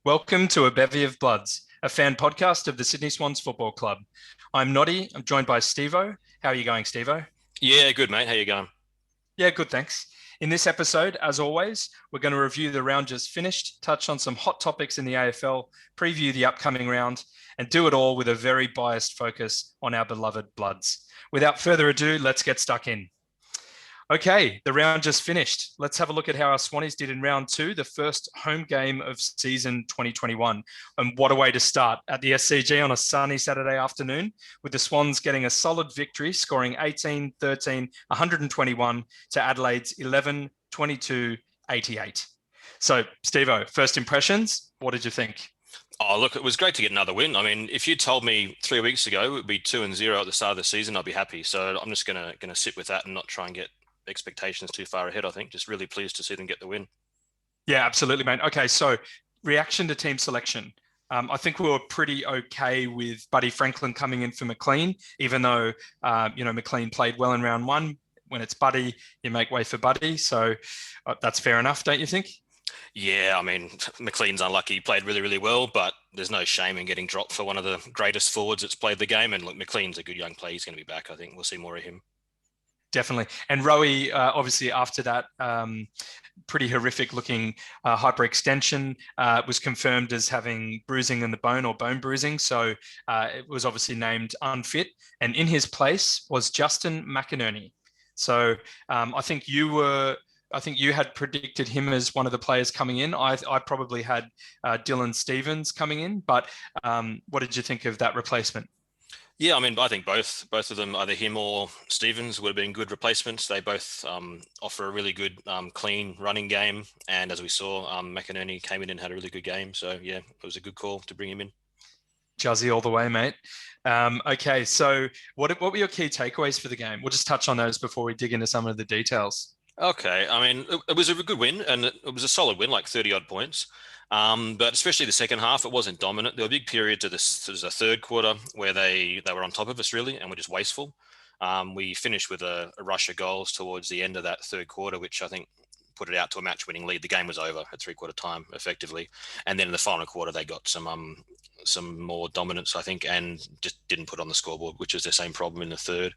Welcome to A Bevy of Bloods, a fan podcast of the Sydney Swans Football Club. I'm Noddy. I'm joined by Stevo. How are you going, Stevo? Yeah, good, mate. How you going? Yeah, good, thanks. In this episode, as always, we're going to review the round just finished, touch on some hot topics in the AFL, preview the upcoming round, and do it all with a very biased focus on our beloved Bloods. Without further ado, let's get stuck in. Okay, the round just finished. Let's have a look at how our Swannies did in round two, the first home game of season 2021. And what a way to start at the SCG on a sunny Saturday afternoon, with the Swans getting a solid victory, scoring 18, 13, 121 to Adelaide's 11, 22, 88. So, Stevo, first impressions, what did you think? Oh, look, it was great to get another win. I mean, if you told me 3 weeks ago it would be 2-0 at the start of the season, I'd be happy. So I'm just gonna sit with that and not try and get expectations too far ahead. I think just really pleased to see them get the win. Yeah, absolutely, mate. Okay, so reaction to team selection. I think we were pretty okay with Buddy Franklin coming in for McLean, even though McLean played well in round one. When it's Buddy, you make way for Buddy. So that's fair enough, don't you think? Yeah, I mean, McLean's unlucky. He played really, really well, but there's no shame in getting dropped for one of the greatest forwards that's played the game. And look, McLean's a good young player. He's going to be back. I think we'll see more of him. Definitely. And Rowie, obviously after that pretty horrific looking hyperextension, was confirmed as having bruising in the bone or bone bruising. So it was obviously named unfit. And in his place was Justin McInerney. So I think you had predicted him as one of the players coming in. I probably had Dylan Stephens coming in. But what did you think of that replacement? Yeah, I mean, I think both of them, either him or Stevens, would have been good replacements. They both offer a really good, clean running game. And as we saw, McInerney came in and had a really good game. So, yeah, it was a good call to bring him in. Juzzy all the way, mate. Okay, so what were your key takeaways for the game? We'll just touch on those before we dig into some of the details. Okay, I mean, it was a good win, and it was a solid win, like 30-odd points. But especially the second half, it wasn't dominant. There were big periods of this. There was a third quarter where they were on top of us, really, and were just wasteful. We finished with a rush of goals towards the end of that third quarter, which I think put it out to a match-winning lead. The game was over at three-quarter time, effectively. And then in the final quarter, they got some more dominance, I think, and just didn't put on the scoreboard, which is the same problem in the third.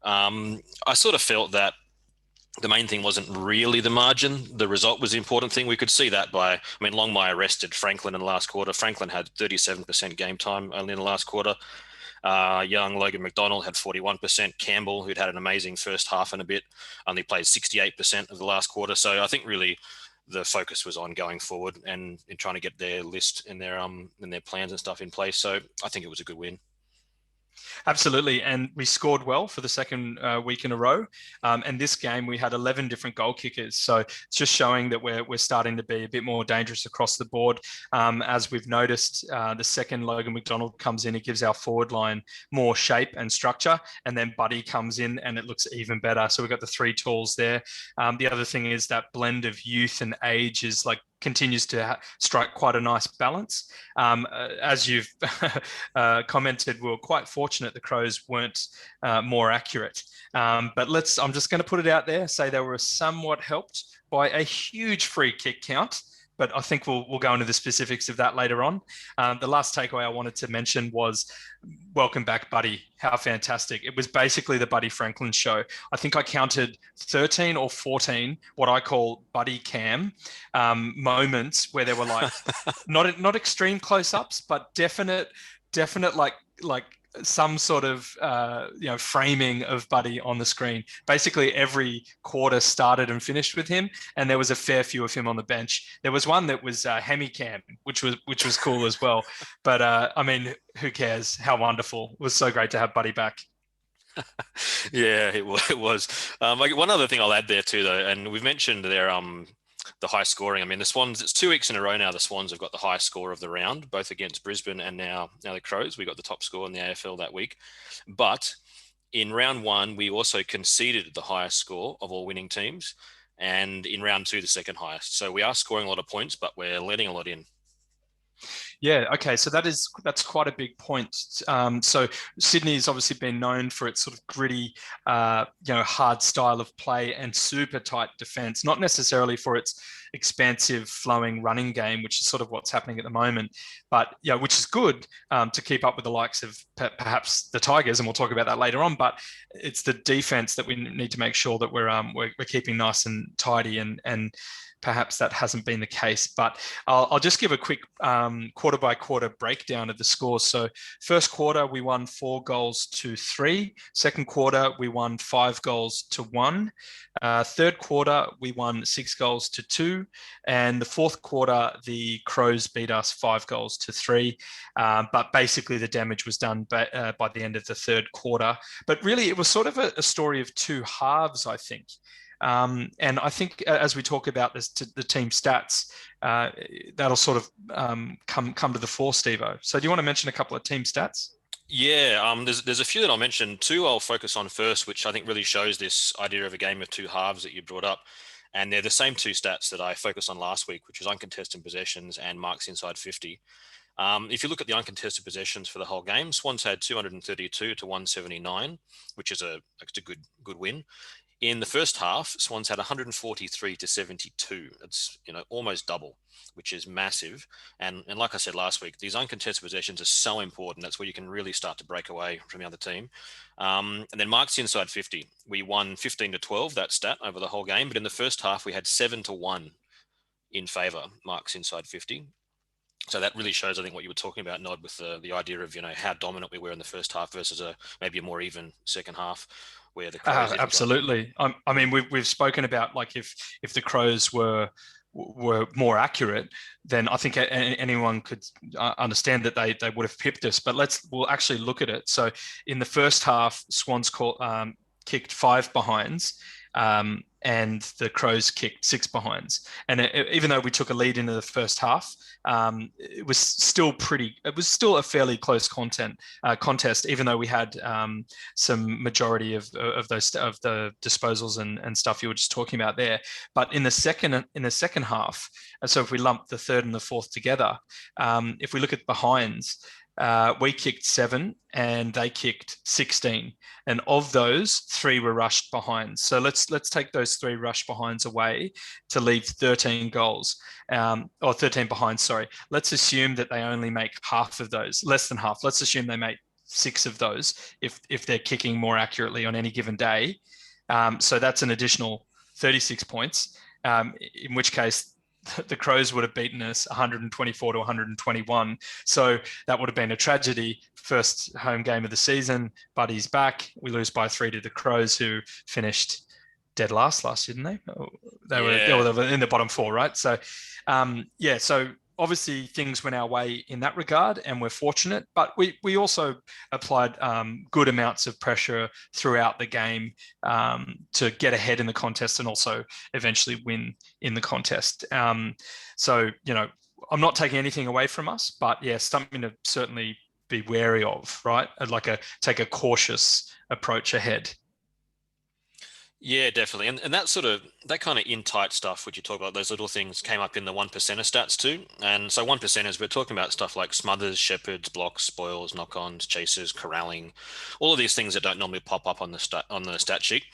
I sort of felt that the main thing wasn't really the margin. The result was the important thing. We could see that Longmire rested Franklin in the last quarter. Franklin had 37% game time only in the last quarter. Young Logan McDonald had 41%. Campbell, who'd had an amazing first half and a bit, only played 68% of the last quarter. So I think really the focus was on going forward and in trying to get their list and their plans and stuff in place. So I think it was a good win. Absolutely. And we scored well for the second week in a row. And this game, we had 11 different goal kickers. So it's just showing that we're starting to be a bit more dangerous across the board. As we've noticed, the second Logan McDonald comes in, it gives our forward line more shape and structure. And then Buddy comes in and it looks even better. So we've got the three tools there. The other thing is that blend of youth and age is continues to strike quite a nice balance. As you've commented, we were quite fortunate the Crows weren't more accurate. But I'm just going to put it out there, say they were somewhat helped by a huge free kick count. But I think we'll go into the specifics of that later on. The last takeaway I wanted to mention was welcome back, Buddy. How fantastic. It was basically the Buddy Franklin show. I think I counted 13 or 14, what I call Buddy Cam moments where there were not extreme close-ups, but definite like some sort of framing of Buddy on the screen. Basically every quarter started and finished with him, and there was a fair few of him on the bench. There was one that was Hemi Cam, which was cool as well. But I mean, who cares? How wonderful. It was so great to have Buddy back. Yeah, it was. One other thing I'll add there too, though, and we've mentioned the high scoring. I mean, the Swans, it's 2 weeks in a row now. The Swans have got the highest score of the round, both against Brisbane and now the Crows. We got the top score in the AFL that week. But in round one, we also conceded the highest score of all winning teams. And in round two, the second highest. So we are scoring a lot of points, but we're letting a lot in. Yeah, okay, so that's quite a big point. So Sydney's obviously been known for its sort of gritty, hard style of play and super tight defence, not necessarily for its expansive, flowing running game, which is sort of what's happening at the moment. But yeah, which is good to keep up with the likes of perhaps the Tigers, and we'll talk about that later on. But it's the defense that we need to make sure that we're keeping nice and tidy, and perhaps that hasn't been the case. But I'll just give a quick quarter by quarter breakdown of the scores. So first quarter, we won 4-3. Second quarter, we won 5-1. Third quarter, we won 6-2. And the fourth quarter, the Crows beat us 5-3. But basically the damage was done by the end of the third quarter. But really, it was sort of a story of two halves, I think. And I think as we talk about this, the team stats, that'll sort of come to the fore, Stevo. So do you want to mention a couple of team stats? Yeah, there's a few that I'll mention. Two I'll focus on first, which I think really shows this idea of a game of two halves that you brought up. And they're the same two stats that I focused on last week, which was uncontested possessions and marks inside 50. If you look at the uncontested possessions for the whole game, Swans had 232 to 179, which is a good win. In the first half, Swans had 143 to 72. It's almost double, which is massive. And like I said last week, these uncontested possessions are so important. That's where you can really start to break away from the other team. And then marks inside 50. We won 15 to 12, that stat, over the whole game. But in the first half, we had 7-1 in favour, marks inside 50. So that really shows, I think, what you were talking about, Nod, with the idea of how dominant we were in the first half versus maybe a more even second half. Where the Crows absolutely. I mean, we've spoken about, like, if the Crows were more accurate, then I think anyone could understand that they would have pipped us. But we'll actually look at it. So in the first half, Swans kicked 5 behinds. And the Crows kicked 6 behinds. And even though we took a lead into the first half, it was still a fairly close contest, even though we had some majority of the disposals and stuff you were just talking about there. But in the second half, so if we lump the third and the fourth together, if we look at behinds, we kicked 7 and they kicked 16, and of those, 3 were rushed behinds. So let's take those 3 rushed behinds away to leave 13 goals, or 13 behinds. Sorry. Let's assume that they only make half of those, less than half. Let's assume they make 6 of those if they're kicking more accurately on any given day. So that's an additional 36 points. In which case, the Crows would have beaten us 124 to 121. So that would have been a tragedy. First home game of the season, Buddy's back. We lose by 3 to the Crows, who finished dead last year, didn't they? They were in the bottom 4, right? So, so obviously things went our way in that regard, and we're fortunate, but we also applied good amounts of pressure throughout the game to get ahead in the contest and also eventually win in the contest. So, I'm not taking anything away from us, but yeah, something to certainly be wary of, right? Take a cautious approach ahead. Yeah, definitely. And that kind of in tight stuff, which you talk about, those little things came up in the 1% stats too. And so 1%, we're talking about stuff like smothers, shepherds, blocks, spoils, knock-ons, chases, corralling, all of these things that don't normally pop up on the stat sheet.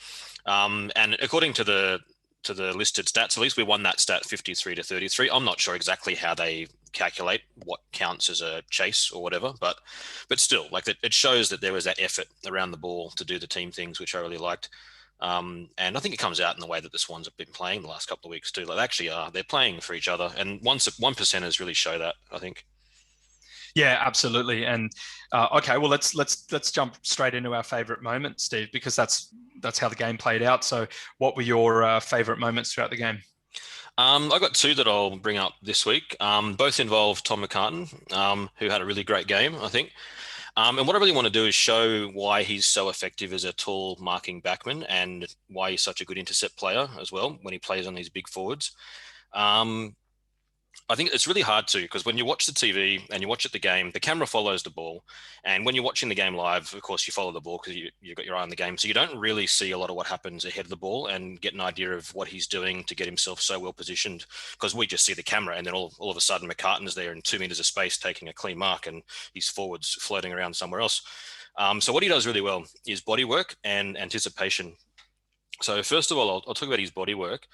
And according to the listed stats, at least we won that stat 53 to 33. I'm not sure exactly how they calculate what counts as a chase or whatever, but still, like, it shows that there was that effort around the ball to do the team things, which I really liked. And I think it comes out in the way that the Swans have been playing the last couple of weeks too. Like, they actually are. They're playing for each other, and 1%ers really show that, I think. Yeah, absolutely. And okay, well, let's jump straight into our favorite moment, Steve, because that's how the game played out. So, what were your favorite moments throughout the game? I got 2 that I'll bring up this week. Both involve Tom McCartan, who had a really great game, I think. And what I really want to do is show why he's so effective as a tall marking backman and why he's such a good intercept player as well when he plays on these big forwards. I think it's really hard to, because when you watch the TV and you watch the game, the camera follows the ball. And when you're watching the game live, of course, you follow the ball because you've got your eye on the game. So you don't really see a lot of what happens ahead of the ball and get an idea of what he's doing to get himself so well positioned, because we just see the camera and then all of a sudden McCartan's there in 2 meters of space taking a clean mark and his forwards floating around somewhere else. So what he does really well is body work and anticipation. So first of all, I'll talk about his body work.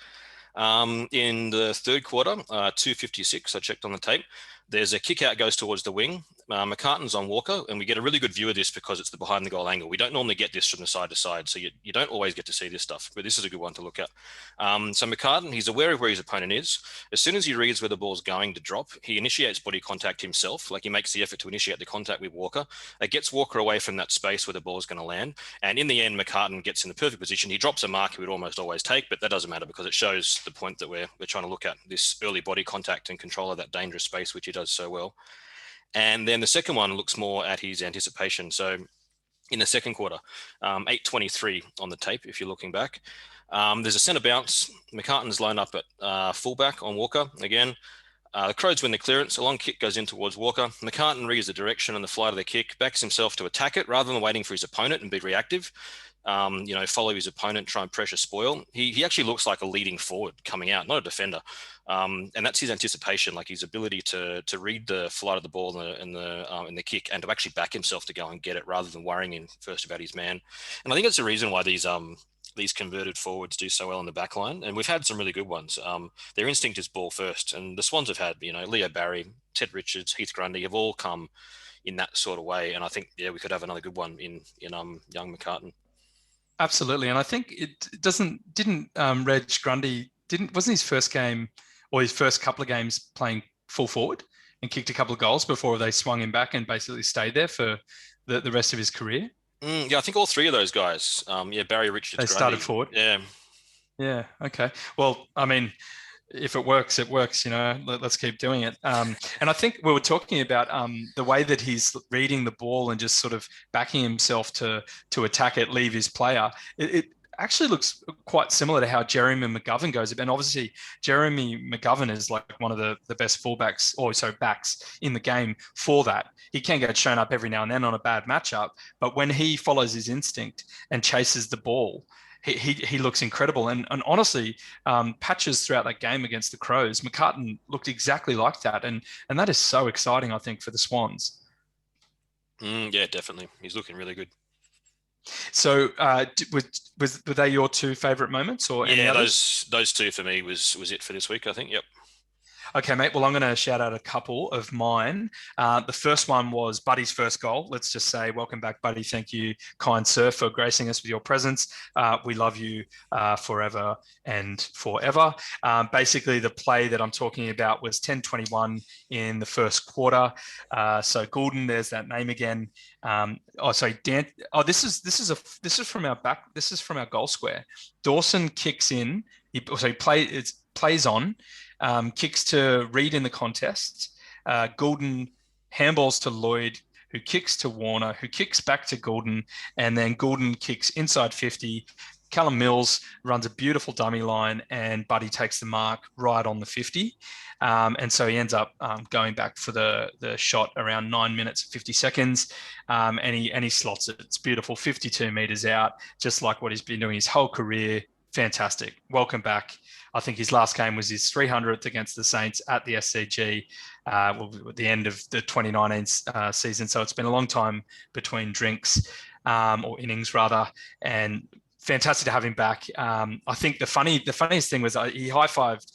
In the third quarter, 2:56, I checked on the tape. There's a kick out goes towards the wing. McCartan's on Walker, and we get a really good view of this because it's the behind the goal angle. We don't normally get this from the side to side, so you don't always get to see this stuff, but this is a good one to look at. So McCartan, he's aware of where his opponent is. As soon as he reads where the ball's going to drop, he initiates body contact himself, like he makes the effort to initiate the contact with Walker. It gets Walker away from that space where the ball's going to land, and in the end, McCartan gets in the perfect position. He drops a mark he would almost always take, but that doesn't matter because it shows the point that we're trying to look at, this early body contact and control of that dangerous space, which he does so well. And then the second one looks more at his anticipation. So in the second quarter, 8:23 on the tape, if you're looking back, there's a centre bounce. McCartan's lined up at fullback on Walker. Again, the Crows win the clearance. A long kick goes in towards Walker. McCartan reads the direction and the flight of the kick, backs himself to attack it rather than waiting for his opponent and be reactive. Follow his opponent, try and pressure spoil. He actually looks like a leading forward coming out, not a defender. And that's his anticipation, like his ability to read the flight of the ball in the kick and to actually back himself to go and get it rather than worrying in first about his man. And I think that's the reason why these converted forwards do so well in the back line. And we've had some really good ones. Their instinct is ball first. And the Swans have had, Leo Barry, Ted Richards, Heath Grundy have all come in that sort of way. And I think, we could have another good one in young McCartan. Absolutely. And I think didn't Reg Grundy, wasn't his first game or his first couple of games playing full forward and kicked a couple of goals before they swung him back and basically stayed there for the rest of his career? I think all three of those guys, Barry, Richards, they started forward. Yeah. Okay. Well, I mean, if it works, it works, let's keep doing it. And I think we were talking about the way that he's reading the ball and just sort of backing himself to attack it, leave his player. It actually looks quite similar to how Jeremy McGovern goes. And obviously, Jeremy McGovern is like one of the best fullbacks, or so backs in the game for that. He can get shown up every now and then on a bad matchup, but when he follows his instinct and chases the ball, he looks incredible. And honestly, patches throughout that game against the Crows, McCartan looked exactly like that. And that is so exciting, I think, for the Swans. Yeah, definitely. He's looking really good. So were they your two favourite moments, or any others? those two for me was it for this week, I think. Yep. Okay, mate. Well, I'm going to shout out a couple of mine. The first one was Buddy's first goal. Let's just say, welcome back, Buddy. Thank you, kind sir, for gracing us with your presence. We love you forever and forever. Basically, the play that I'm talking about was 10:21 in the first quarter. So Goulden, there's that name again. Dan. This is from our back. This is from our goal square. Dawson kicks in. He plays on. Kicks to Reid in the contest. Goulden handballs to Lloyd, who kicks to Warner, who kicks back to Goulden, and then Goulden kicks inside 50. Callum Mills runs a beautiful dummy line, and Buddy takes the mark right on the 50. And so he ends up going back for the shot around 9 minutes, 50 seconds. And he slots it. It's beautiful, 52 meters out, just like what he's been doing his whole career. Fantastic. Welcome back. I think his last game was his 300th against the Saints at the SCG at the end of the 2019 season. So it's been a long time between drinks or innings rather, and fantastic to have him back. I think the funniest thing was he high-fived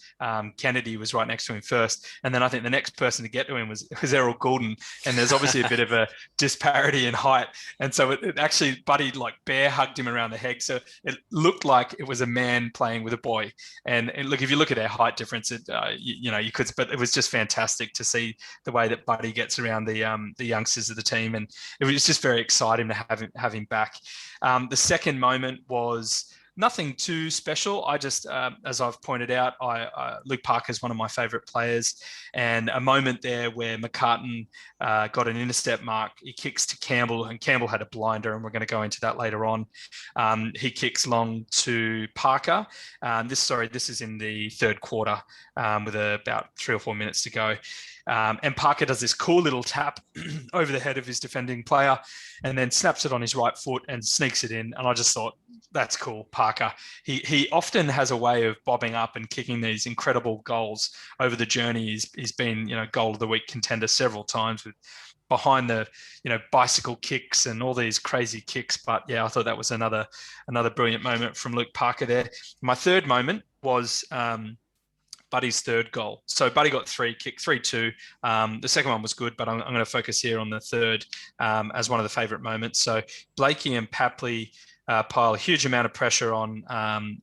Kennedy, was right next to him first, and then I think the next person to get to him was Errol Goulden, and there's obviously a bit of a disparity in height, and so it actually Buddy like bear hugged him around the head, so it looked like it was a man playing with a boy. And look, if you look at their height difference, you could, but it was just fantastic to see the way that Buddy gets around the youngsters of the team, and it was just very exciting to have him back. The second moment was nothing too special. I just, as I've pointed out, Luke Parker is one of my favourite players, and a moment there where McCartan got an intercept mark. He kicks to Campbell, and Campbell had a blinder, and we're going to go into that later on. He kicks long to Parker. This is in the third quarter with about 3 or 4 minutes to go. And Parker does this cool little tap over the head of his defending player and then snaps it on his right foot and sneaks it in. And I just thought, that's cool, Parker. He often has a way of bobbing up and kicking these incredible goals over the journey. He's been, goal of the week contender several times with behind the, bicycle kicks and all these crazy kicks. But yeah, I thought that was another brilliant moment from Luke Parker there. My third moment was Buddy's third goal. So Buddy got 3, kicked 3-2. The second one was good, but I'm going to focus here on the third as one of the favourite moments. So Blakey and Papley pile a huge amount of pressure on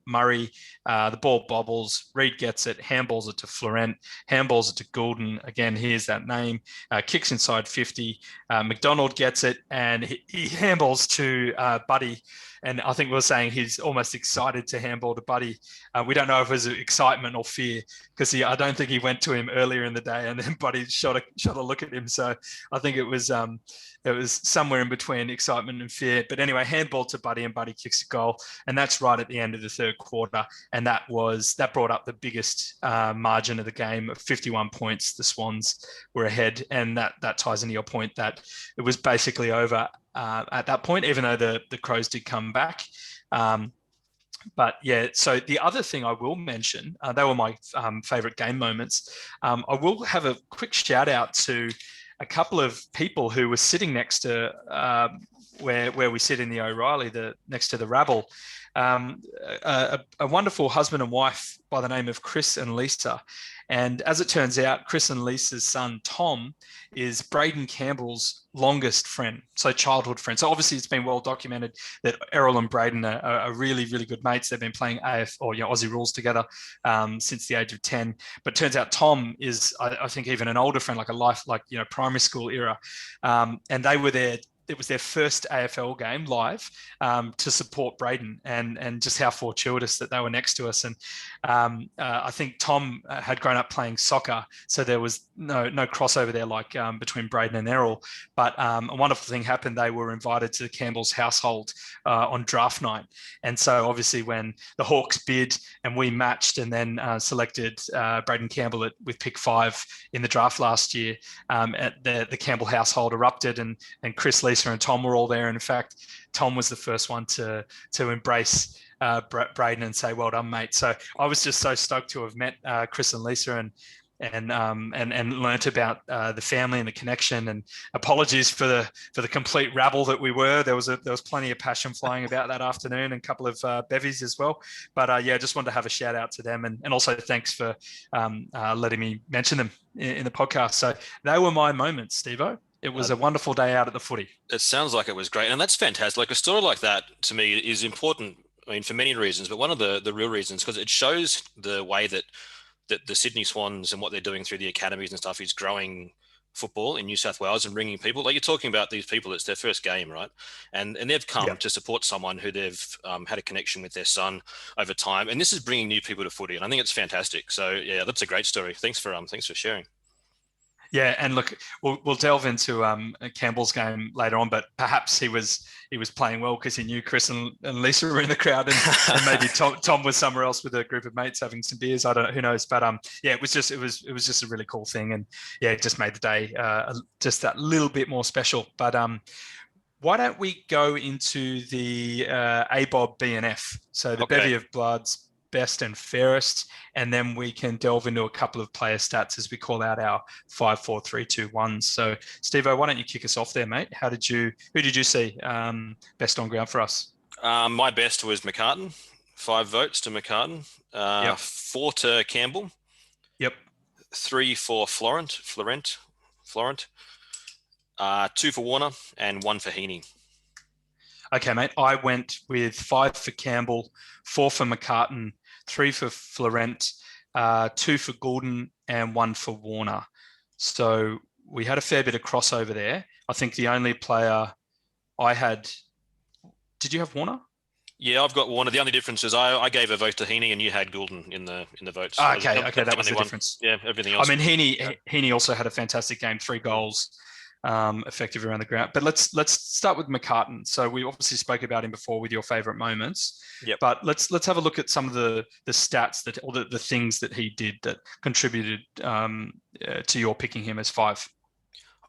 Murray. The ball bobbles. Reed gets it, handballs it to Florent, handballs it to Goulden. Again, here's that name. Kicks inside 50. McDonald gets it, and he handballs to Buddy. And I think we were saying he's almost excited to handball to Buddy. We don't know if it was excitement or fear, because I don't think he went to him earlier in the day, and then Buddy shot a look at him. So I think it was somewhere in between excitement and fear. But anyway, handball to Buddy, and Buddy kicks a goal, and that's right at the end of the third quarter. And that brought up the biggest margin of the game of 51 points. The Swans were ahead, and that ties into your point that it was basically over at that point, even though the Crows did come back. But yeah, so the other thing I will mention, they were my favorite game moments. I will have a quick shout out to a couple of people who were sitting next to where we sit in the O'Reilly, next to the rabble. A wonderful husband and wife by the name of Chris and Lisa. And as it turns out, Chris and Lisa's son, Tom, is Braden Campbell's longest friend, so childhood friend. So obviously it's been well documented that Errol and Braden are really, really good mates. They've been playing Aussie rules together since the age of 10. But turns out Tom is, I think, even an older friend, like primary school era. And they were there. It was their first AFL game live to support Braden, and just how fortuitous that they were next to us. And I think Tom had grown up playing soccer, so there was no crossover there like between Braden and Errol. But a wonderful thing happened. They were invited to Campbell's household on draft night. And so obviously when the Hawks bid and we matched and then selected Braden Campbell with pick 5 in the draft last year, at the Campbell household erupted, and Chris, Lisa and Tom were all there. And in fact, Tom was the first one to embrace Braden and say, "Well done, mate." So I was just so stoked to have met Chris and Lisa and learnt about the family and the connection. And apologies for the complete rabble that we were. There was plenty of passion flying about that afternoon, and a couple of bevies as well. But yeah, just wanted to have a shout out to them, and also thanks for letting me mention them in the podcast. So they were my moments, Stevo. It was a wonderful day out at the footy. It sounds like it was great. And that's fantastic. Like, a story like that to me is important, I mean, for many reasons, but one of the real reasons, because it shows the way that the Sydney Swans and what they're doing through the academies and stuff is growing football in New South Wales and bringing people. Like, you're talking about these people, it's their first game, right? And they've come to support someone who they've had a connection with their son over time. And this is bringing new people to footy. And I think it's fantastic. So yeah, that's a great story. Thanks for sharing. Yeah, and look, we'll delve into Campbell's game later on, but perhaps he was playing well because he knew Chris and Lisa were in the crowd, and maybe Tom was somewhere else with a group of mates having some beers. I don't know, who knows? But yeah, it was just a really cool thing, and yeah, it just made the day just that little bit more special. But why don't we go into the ABOB BNF? So the bevy of bloods, best and fairest, and then we can delve into a couple of player stats as we call out our 5, 4, 3, 2, 1. So Stevo, why don't you kick us off there, mate? Who did you see best on ground for us? My best was McCartan. 5 votes to McCartan. 4 to Campbell. Yep. 3 for Florent. 2 for Warner and 1 for Heaney. Okay, mate. I went with 5 for Campbell, 4 for McCartan, 3 for Florent, 2 for Goulden, and 1 for Warner. So we had a fair bit of crossover there. I think the only player I had... Did you have Warner? Yeah, I've got Warner. The only difference is I gave a vote to Heaney and you had Goulden in the votes. Okay, that was the difference. Yeah, everything else. I mean, Heaney also had a fantastic game, 3 goals. Effective around the ground. But let's start with McCartan. So we obviously spoke about him before with your favourite moments. Yep. But let's have a look at some of the stats or the things that he did that contributed to your picking him as 5.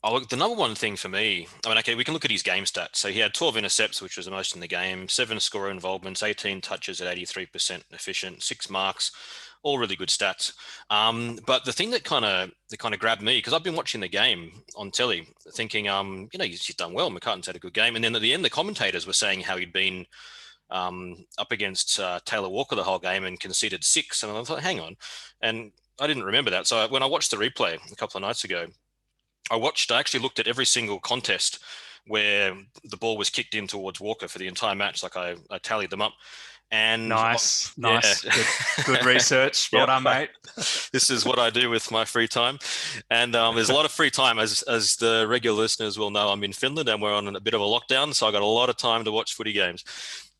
Oh, look, the number one thing for me, I mean, okay, we can look at his game stats. So he had 12 intercepts, which was the most in the game, 7 scorer involvements, 18 touches at 83% efficient, 6 marks, all really good stats. But the thing that kind of grabbed me, because I've been watching the game on telly, thinking, he's done well. McCartan's had a good game, and then at the end, the commentators were saying how he'd been up against Taylor Walker the whole game and conceded 6. And I thought, hang on. And I didn't remember that. So when I watched the replay a couple of nights ago, I actually looked at every single contest where the ball was kicked in towards Walker for the entire match. Like I tallied them up. And nice. Yeah. Good research. Well done, mate. This is what I do with my free time. And there's a lot of free time. As the regular listeners will know, I'm in Finland and we're on a bit of a lockdown. So I got a lot of time to watch footy games.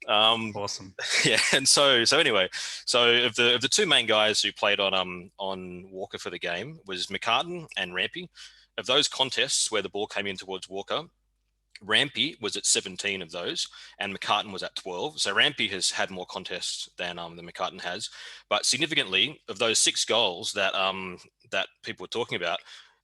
Awesome. Yeah. And so anyway, so of the two main guys who played on Walker for the game was McCartan and Rampy. Of those contests where the ball came in towards Walker, Rampy was at 17 of those, and McCartan was at 12. So Rampy has had more contests than McCartan has. But significantly, of those 6 goals that people were talking about,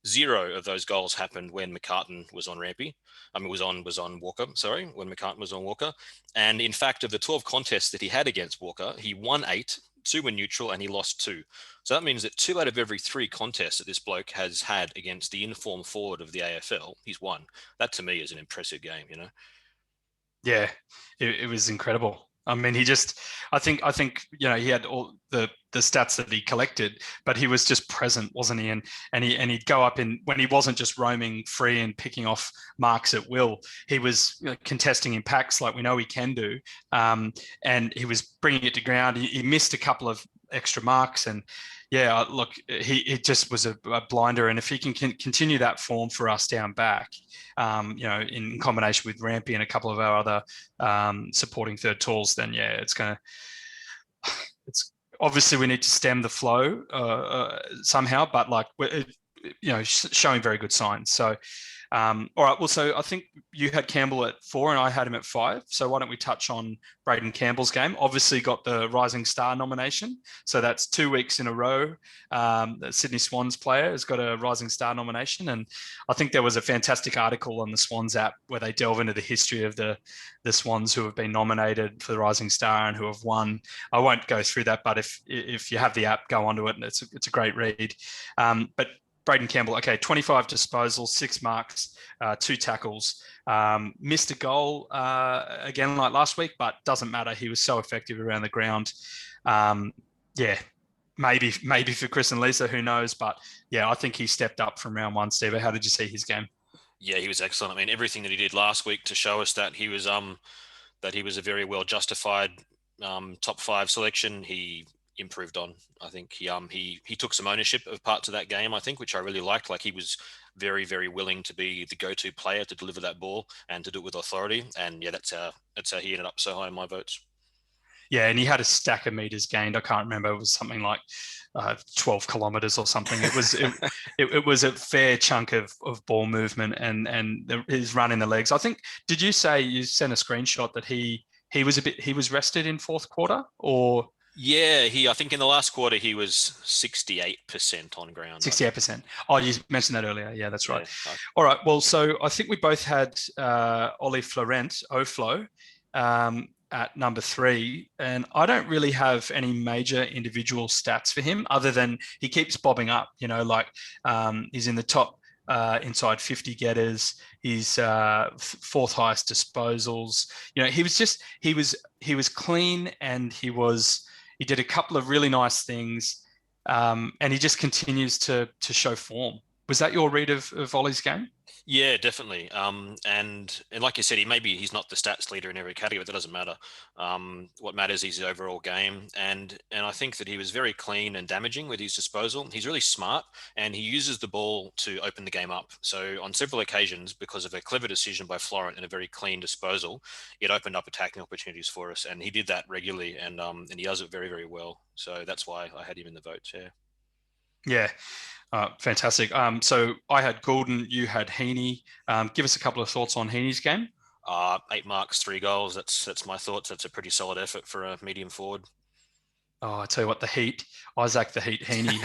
0 of those goals happened when McCartan was on Rampy. Was on Walker. Sorry, when McCartan was on Walker. And in fact, of the 12 contests that he had against Walker, he won 8. 2 were neutral and he lost 2. So that means that 2 out of every 3 contests that this bloke has had against the informed forward of the AFL, he's won. That to me is an impressive game, you know? Yeah, it was incredible. I mean, I think, he had all the stats that he collected, but he was just present, wasn't he? And he'd go up when he wasn't just roaming free and picking off marks at will. He was contesting in packs like we know he can do. And he was bringing it to ground. He missed a couple of extra marks and look, it just was a blinder. And if he can continue that form for us down back, in combination with Rampy and a couple of our other supporting third tools, then it's obviously we need to stem the flow somehow, but showing very good signs. So, all right. Well, so I think you had Campbell at 4 and I had him at 5. So why don't we touch on Braden Campbell's game? Obviously got the Rising Star nomination. So that's 2 weeks in a row. The Sydney Swans player has got a Rising Star nomination. And I think there was a fantastic article on the Swans app where they delve into the history of the Swans who have been nominated for the Rising Star and who have won. I won't go through that, but if you have the app, go onto it and it's a great read. But Braden Campbell, 25 disposals, 6 marks, 2 tackles, missed a goal again like last week, but doesn't matter. He was so effective around the ground. Maybe for Chris and Lisa, who knows? But I think he stepped up from round 1. Steve, how did you see his game? Yeah, he was excellent. I mean, everything that he did last week to show us that he was a very well justified top 5 selection. He improved on. I think he took some ownership of parts of that game, I think, which I really liked. Like he was very, very willing to be the go-to player to deliver that ball and to do it with authority. And that's how he ended up so high in my votes. Yeah, and he had a stack of meters gained. I can't remember. It was something like 12 kilometers or something. It was it was a fair chunk of ball movement and his run in the legs. I think. Did you say you sent a screenshot that he was rested in fourth quarter or? Yeah, I think in the last quarter he was 68% on ground. 68%. Oh, you mentioned that earlier. Yeah, that's right. Yeah. All right. Well, so I think we both had Ollie Florent, Oflo, at number 3. And I don't really have any major individual stats for him other than he keeps bobbing up, he's in the top inside 50 getters. He's 4th highest disposals. He was clean and he did a couple of really nice things, and he just continues to show form. Was that your read of Ollie's game? Yeah, definitely. And like you said, he's not the stats leader in every category, but that doesn't matter. What matters is his overall game. And I think that he was very clean and damaging with his disposal. He's really smart and he uses the ball to open the game up. So on several occasions, because of a clever decision by Florent and a very clean disposal, it opened up attacking opportunities for us. And he did that regularly and he does it very, very well. So that's why I had him in the votes. Yeah. Yeah. Fantastic. So I had Goulden, you had Heaney. Give us a couple of thoughts on Heaney's game. 8 marks, 3 goals. That's my thoughts. That's a pretty solid effort for a medium forward. Oh, I tell you what, Isaac the Heat Heaney,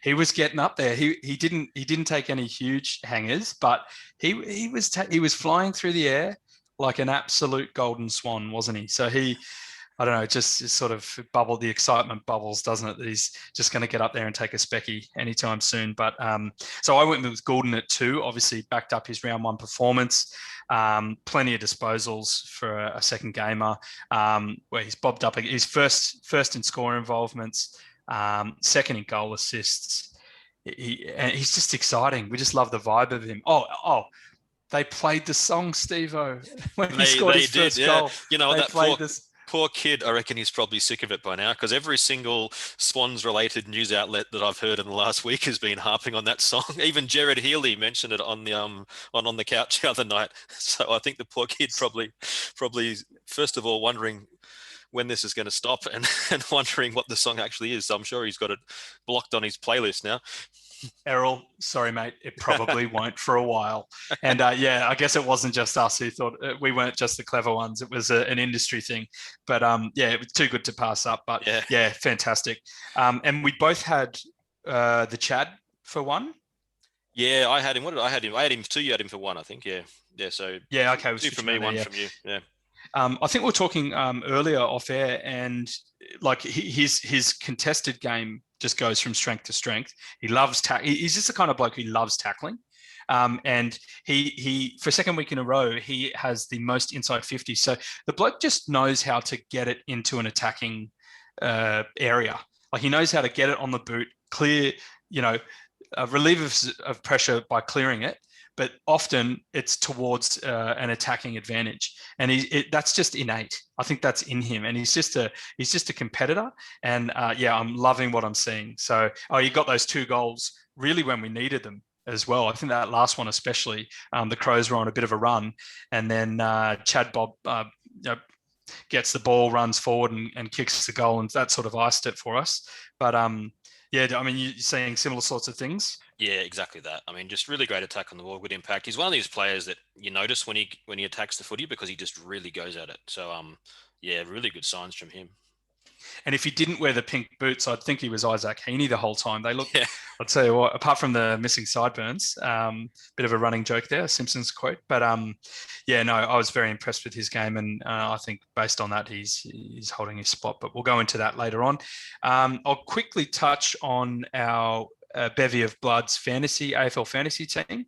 he was getting up there. He didn't take any huge hangers, but he was flying through the air like an absolute golden swan, wasn't he? So he I don't know, it just sort of the excitement bubbles, doesn't it? That he's just going to get up there and take a specky anytime soon. But so I went with Goulden at 2, obviously backed up his round 1 performance. Plenty of disposals for a second gamer, where he's bobbed up. He's first in score involvements, second in goal assists. He's just exciting. We just love the vibe of him. They played the song, Stevo, when he scored his first goal. You know, they that played this. Poor kid, I reckon he's probably sick of it by now, because every single Swans-related news outlet that I've heard in the last week has been harping on that song. Even Jared Healy mentioned it on the couch the other night. So I think the poor kid probably first of all wondering when this is going to stop and wondering what the song actually is. So I'm sure he's got it blocked on his playlist now. Errol, sorry, mate, it probably won't for a while. And I guess it wasn't just us who thought we weren't just the clever ones. It was an industry thing. But it was too good to pass up. But yeah fantastic. And we both had the Chad for 1. Yeah, I had him. What did I had him? I had him 2. You had him for 1, I think. Yeah. So yeah, okay. 2 from me, 1 from you. Yeah. I think we were talking earlier off air, and like his contested game just goes from strength to strength. He loves he's just the kind of bloke who loves tackling. And he for second week in a row, he has the most inside 50. So the bloke just knows how to get it into an attacking area. Like he knows how to get it on the boot, clear, relieve of pressure by clearing it. But often it's towards an attacking advantage, and that's just innate. I think that's in him, and he's just a competitor. And I'm loving what I'm seeing. So he got those 2 goals really when we needed them as well. I think that last one especially, the Crows were on a bit of a run, and then Chad Bob gets the ball, runs forward, and kicks the goal, and that sort of iced it for us. But you're seeing similar sorts of things. Yeah, exactly that. I mean, just really great attack on the ball, good impact. He's one of these players that you notice when he attacks the footy, because he just really goes at it. So, really good signs from him. And if he didn't wear the pink boots, I'd think he was Isaac Heaney the whole time. They look, I'll tell you what, apart from the missing sideburns, bit of a running joke there, Simpsons quote. But I was very impressed with his game. And I think based on that, he's holding his spot. But we'll go into that later on. I'll quickly touch on our bevy of Bloods AFL fantasy team.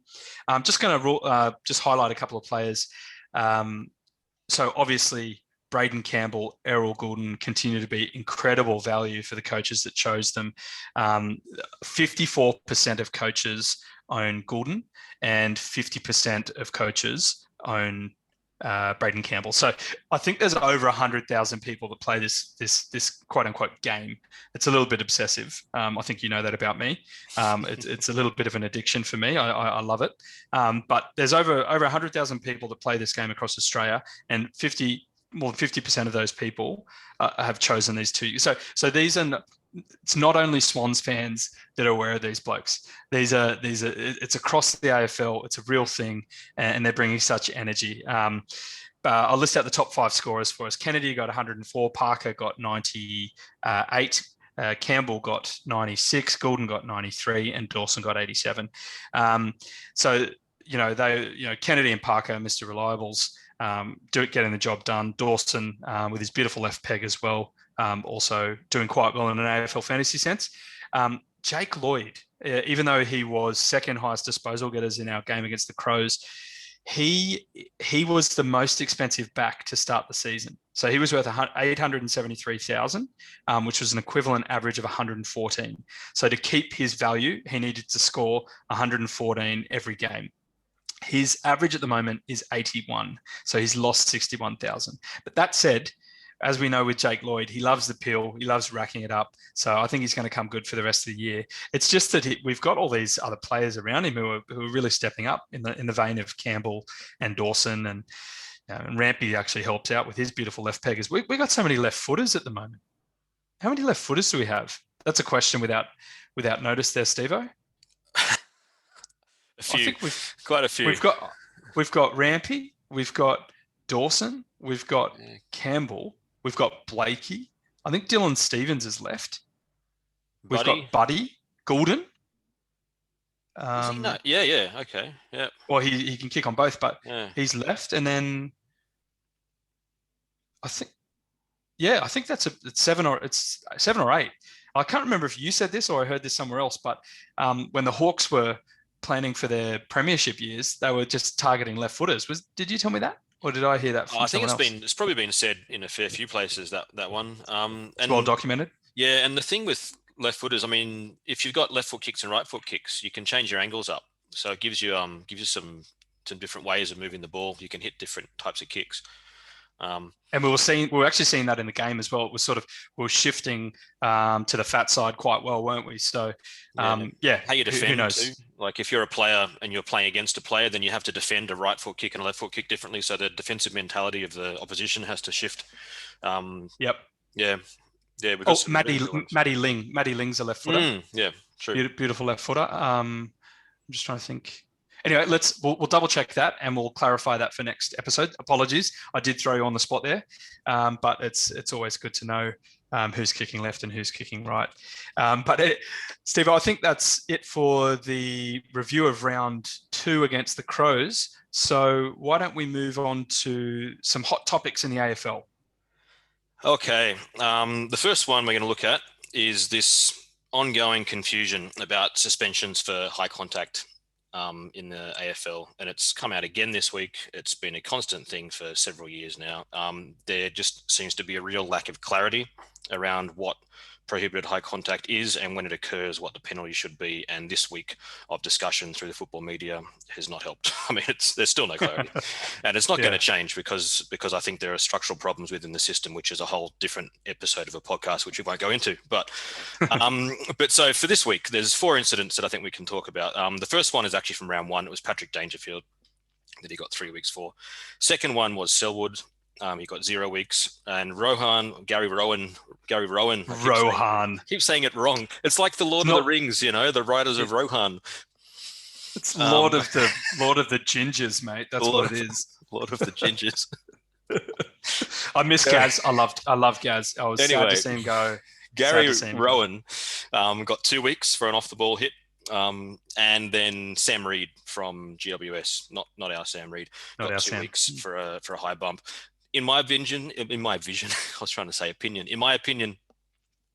I'm just going to just highlight a couple of players. So obviously, Braden Campbell, Errol Goulden continue to be incredible value for the coaches that chose them. 54% of coaches own Goulden, and 50% of coaches own Braden Campbell. So I think there's over 100,000 people that play this quote unquote game. It's a little bit obsessive. I think you know that about me. It's a little bit of an addiction for me. I love it. But there's over 100,000 people that play this game across Australia, and more than 50% of those people have chosen these 2. So these are. It's not only Swans fans that are aware of these blokes. It's across the AFL. It's a real thing, and they're bringing such energy. I'll list out the top 5 scorers for us. Kennedy got 104, Parker got 98, Campbell got 96, Goulden got 93, and Dawson got 87. Kennedy and Parker, Mr. Reliables, getting the job done. Dawson with his beautiful left peg as well. Also doing quite well in an AFL fantasy sense. Jake Lloyd, even though he was second highest disposal getters in our game against the Crows, he was the most expensive back to start the season. So he was worth 873,000, which was an equivalent average of 114. So to keep his value, he needed to score 114 every game. His average at the moment is 81. So he's lost 61,000. But that said, as we know with Jake Lloyd, he loves the pill. He loves racking it up. So I think he's going to come good for the rest of the year. It's just that we've got all these other players around him who are really stepping up in the vein of Campbell and Dawson, and Rampy actually helps out with his beautiful left peggers. We got so many left footers at the moment. How many left footers do we have? That's a question without notice there, Stevo. A few, quite a few. We've got Rampy, we've got Dawson, we've got Campbell. We've got Blakey. I think Dylan Stevens is left. We've got Buddy Goulden. Okay. Yeah. Well, he can kick on both, but he's left. And then I think, Yeah, I think it's 7 or 8. I can't remember if you said this or I heard this somewhere else, but when the Hawks were planning for their premiership years, they were just targeting left footers. Did you tell me that? Or did I hear that from I think someone else? it's probably been said in a fair few places that one. It's well documented. Yeah, and the thing with left footers, I mean, if you've got left foot kicks and right foot kicks, you can change your angles up. So it gives you some different ways of moving the ball. You can hit different types of kicks. And we were actually seeing that in the game as well. It was we were shifting to the fat side quite well, weren't we? So, how you defend who knows? too. Like if you're a player and you're playing against a player, then you have to defend a right foot kick and a left foot kick differently. So the defensive mentality of the opposition has to shift. Yep. Yeah. Yeah. Matty Ling's a left footer. Yeah. True. Beautiful left footer. I'm just trying to think. Anyway, we'll double check that and we'll clarify that for next episode. Apologies, I did throw you on the spot there, but it's always good to know who's kicking left and who's kicking right. Steve, I think that's it for the review of round 2 against the Crows. So why don't we move on to some hot topics in the AFL? Okay, the first one we're going to look at is this ongoing confusion about suspensions for high contact in the AFL, and it's come out again this week. It's been a constant thing for several years now. There just seems to be a real lack of clarity around what prohibited high contact is and when it occurs, what the penalty should be. And this week of discussion through the football media has not helped. I mean, there's still no clarity, and it's not going to change because I think there are structural problems within the system, which is a whole different episode of a podcast, which we won't go into. But so for this week, there's 4 incidents that I think we can talk about. The first one is actually from round 1. It was Patrick Dangerfield that he got 3 weeks for. Second one was Selwood. He got 0 weeks, and Gary Rowan. I keep saying it wrong. It's like the Lord of the Rings, the Riders of Rohan. It's Lord of the Gingers, mate. That's what it is. Lord of the Gingers. I miss Gaz. I love Gaz. I was sad to see him go. Gary Rowan got 2 weeks for an off the ball hit. And then Sam Reid from GWS, not our Sam Reid, got 2 weeks for a high bump. In my opinion, I was trying to say opinion. In my opinion,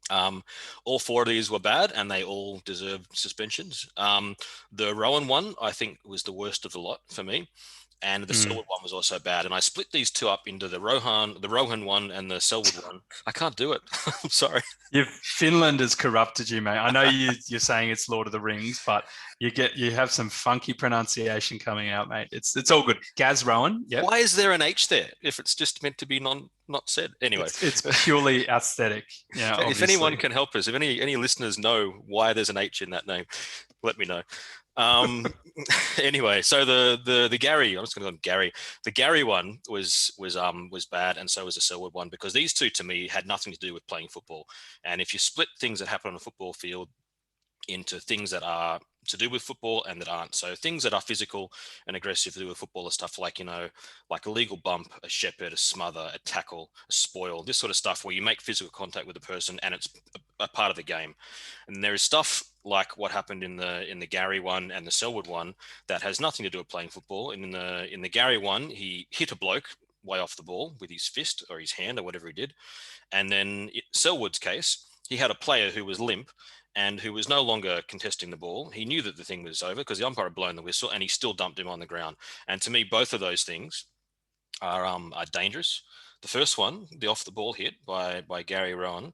all 4 of these were bad and they all deserved suspensions. The Rowan one, I think, was the worst of the lot for me. And the Selwood one was also bad. And I split these 2 up into the Rohan one and the Selwood one. I can't do it. I'm sorry. Finland has corrupted you, mate. I know you're saying it's Lord of the Rings, but you have some funky pronunciation coming out, mate. It's all good. Gaz Rowan. Yeah. Why is there an H there if it's just meant to be not said? Anyway, it's purely aesthetic. Yeah. If anyone can help us, if any listeners know why there's an H in that name, let me know. Anyway, so the Gary, I'm just going to go Gary. The Gary one was bad, and so was the Selwood one, because these 2 to me had nothing to do with playing football. And if you split things that happen on a football field into things that are to do with football and that aren't, so things that are physical and aggressive to do with football are stuff like like a legal bump, a shepherd, a smother, a tackle, a spoil, this sort of stuff where you make physical contact with a person and it's a part of the game. And there is stuff like what happened in the Gary one and the Selwood one that has nothing to do with playing football. And in the Gary one, he hit a bloke way off the ball with his fist or his hand or whatever he did. And then Selwood's case, he had a player who was limp and who was no longer contesting the ball. He knew that the thing was over because the umpire had blown the whistle, and he still dumped him on the ground. And to me, both of those things are dangerous. The first one, the off the ball hit by Gary Rowan,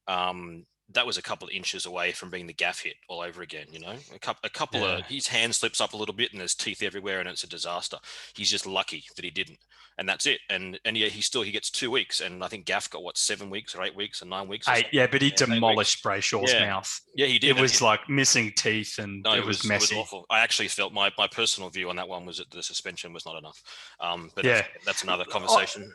that was a couple of inches away from being the gaff hit all over again. A couple of his hand slips up a little bit and there's teeth everywhere and it's a disaster. He's just lucky that he didn't. And that's it. And yeah, he gets 2 weeks. And I think Gaff got 7 weeks or 8 weeks or 9 weeks. 8, yeah, but he demolished Brayshaw's mouth. Yeah, he did. It was like missing teeth and it was messy. It was awful. I actually felt my personal view on that one was that the suspension was not enough. But that's another conversation.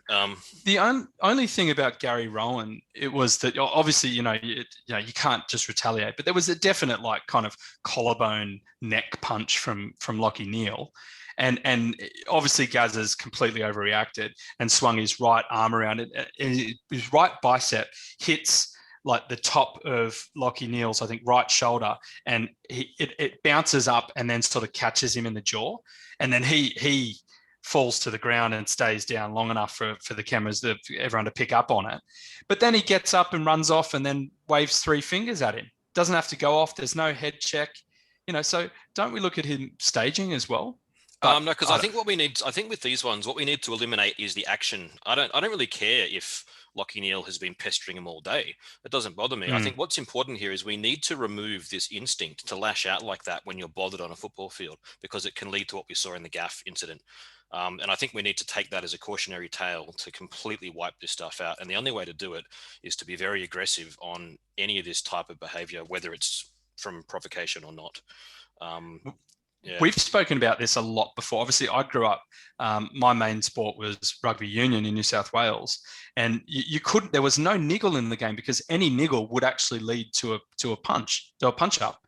The only thing about Gary Rowan, it was that obviously, you can't just retaliate, but there was a definite kind of collarbone neck punch from Lachie Neale. And obviously Gaz has completely overreacted and swung his right arm around it. And his right bicep hits like the top of Lachie Neale's, I think, right shoulder, and it bounces up and then sort of catches him in the jaw. And then he falls to the ground and stays down long enough for the cameras, everyone to pick up on it. But then he gets up and runs off and then waves three fingers at him. Doesn't have to go off. There's no head check. So don't we look at him staging as well? No, because I think with these ones, what we need to eliminate is the action. I don't really care if Lachie Neale has been pestering him all day. It doesn't bother me. I think what's important here is we need to remove this instinct to lash out like that when you're bothered on a football field, because it can lead to what we saw in the gaff incident. And I think we need to take that as a cautionary tale to completely wipe this stuff out. And the only way to do it is to be very aggressive on any of this type of behavior, whether it's from provocation or not. Yeah. We've spoken about this a lot before. Obviously, I grew up, my main sport was rugby union in New South Wales. And you couldn't, there was no niggle in the game, because any niggle would actually lead to a punch up.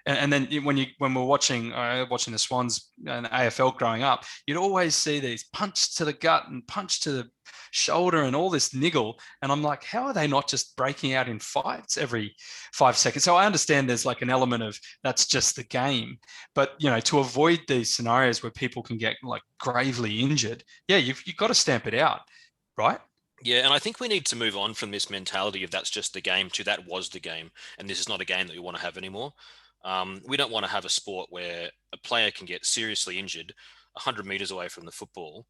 And then when we're watching the Swans and AFL growing up, you'd always see these punch to the gut and punch to the shoulder and all this niggle. And I'm like, how are they not just breaking out in fights every 5 seconds? So I understand there's like an element of that's just the game. But, to avoid these scenarios where people can get like gravely injured, you've got to stamp it out, right? Yeah, and I think we need to move on from this mentality of that's just the game to that was the game, and this is not a game that we want to have anymore. We don't want to have a sport where a player can get seriously injured 100 meters away from the football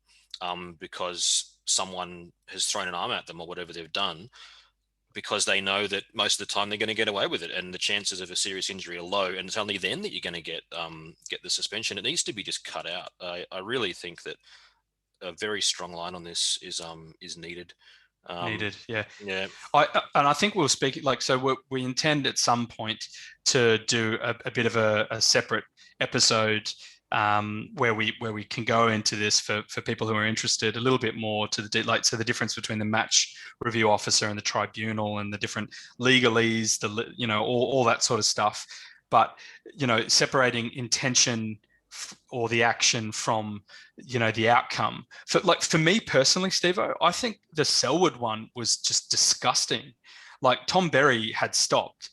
because someone has thrown an arm at them or whatever they've done, because they know that most of the time they're going to get away with it and the chances of a serious injury are low, and it's only then that you're going to get the suspension. It needs to be just cut out. I really think that a very strong line on this is needed. Yeah. Yeah. I think we'll speak we intend at some point to do a bit of a separate episode where we can go into this for people who are interested a little bit more to the difference between the match review officer and the tribunal and the different legalese, all that sort of stuff. But, separating intention or the action from, the outcome. For me personally, Stevo, I think the Selwood one was just disgusting. Like, Tom Berry had stopped.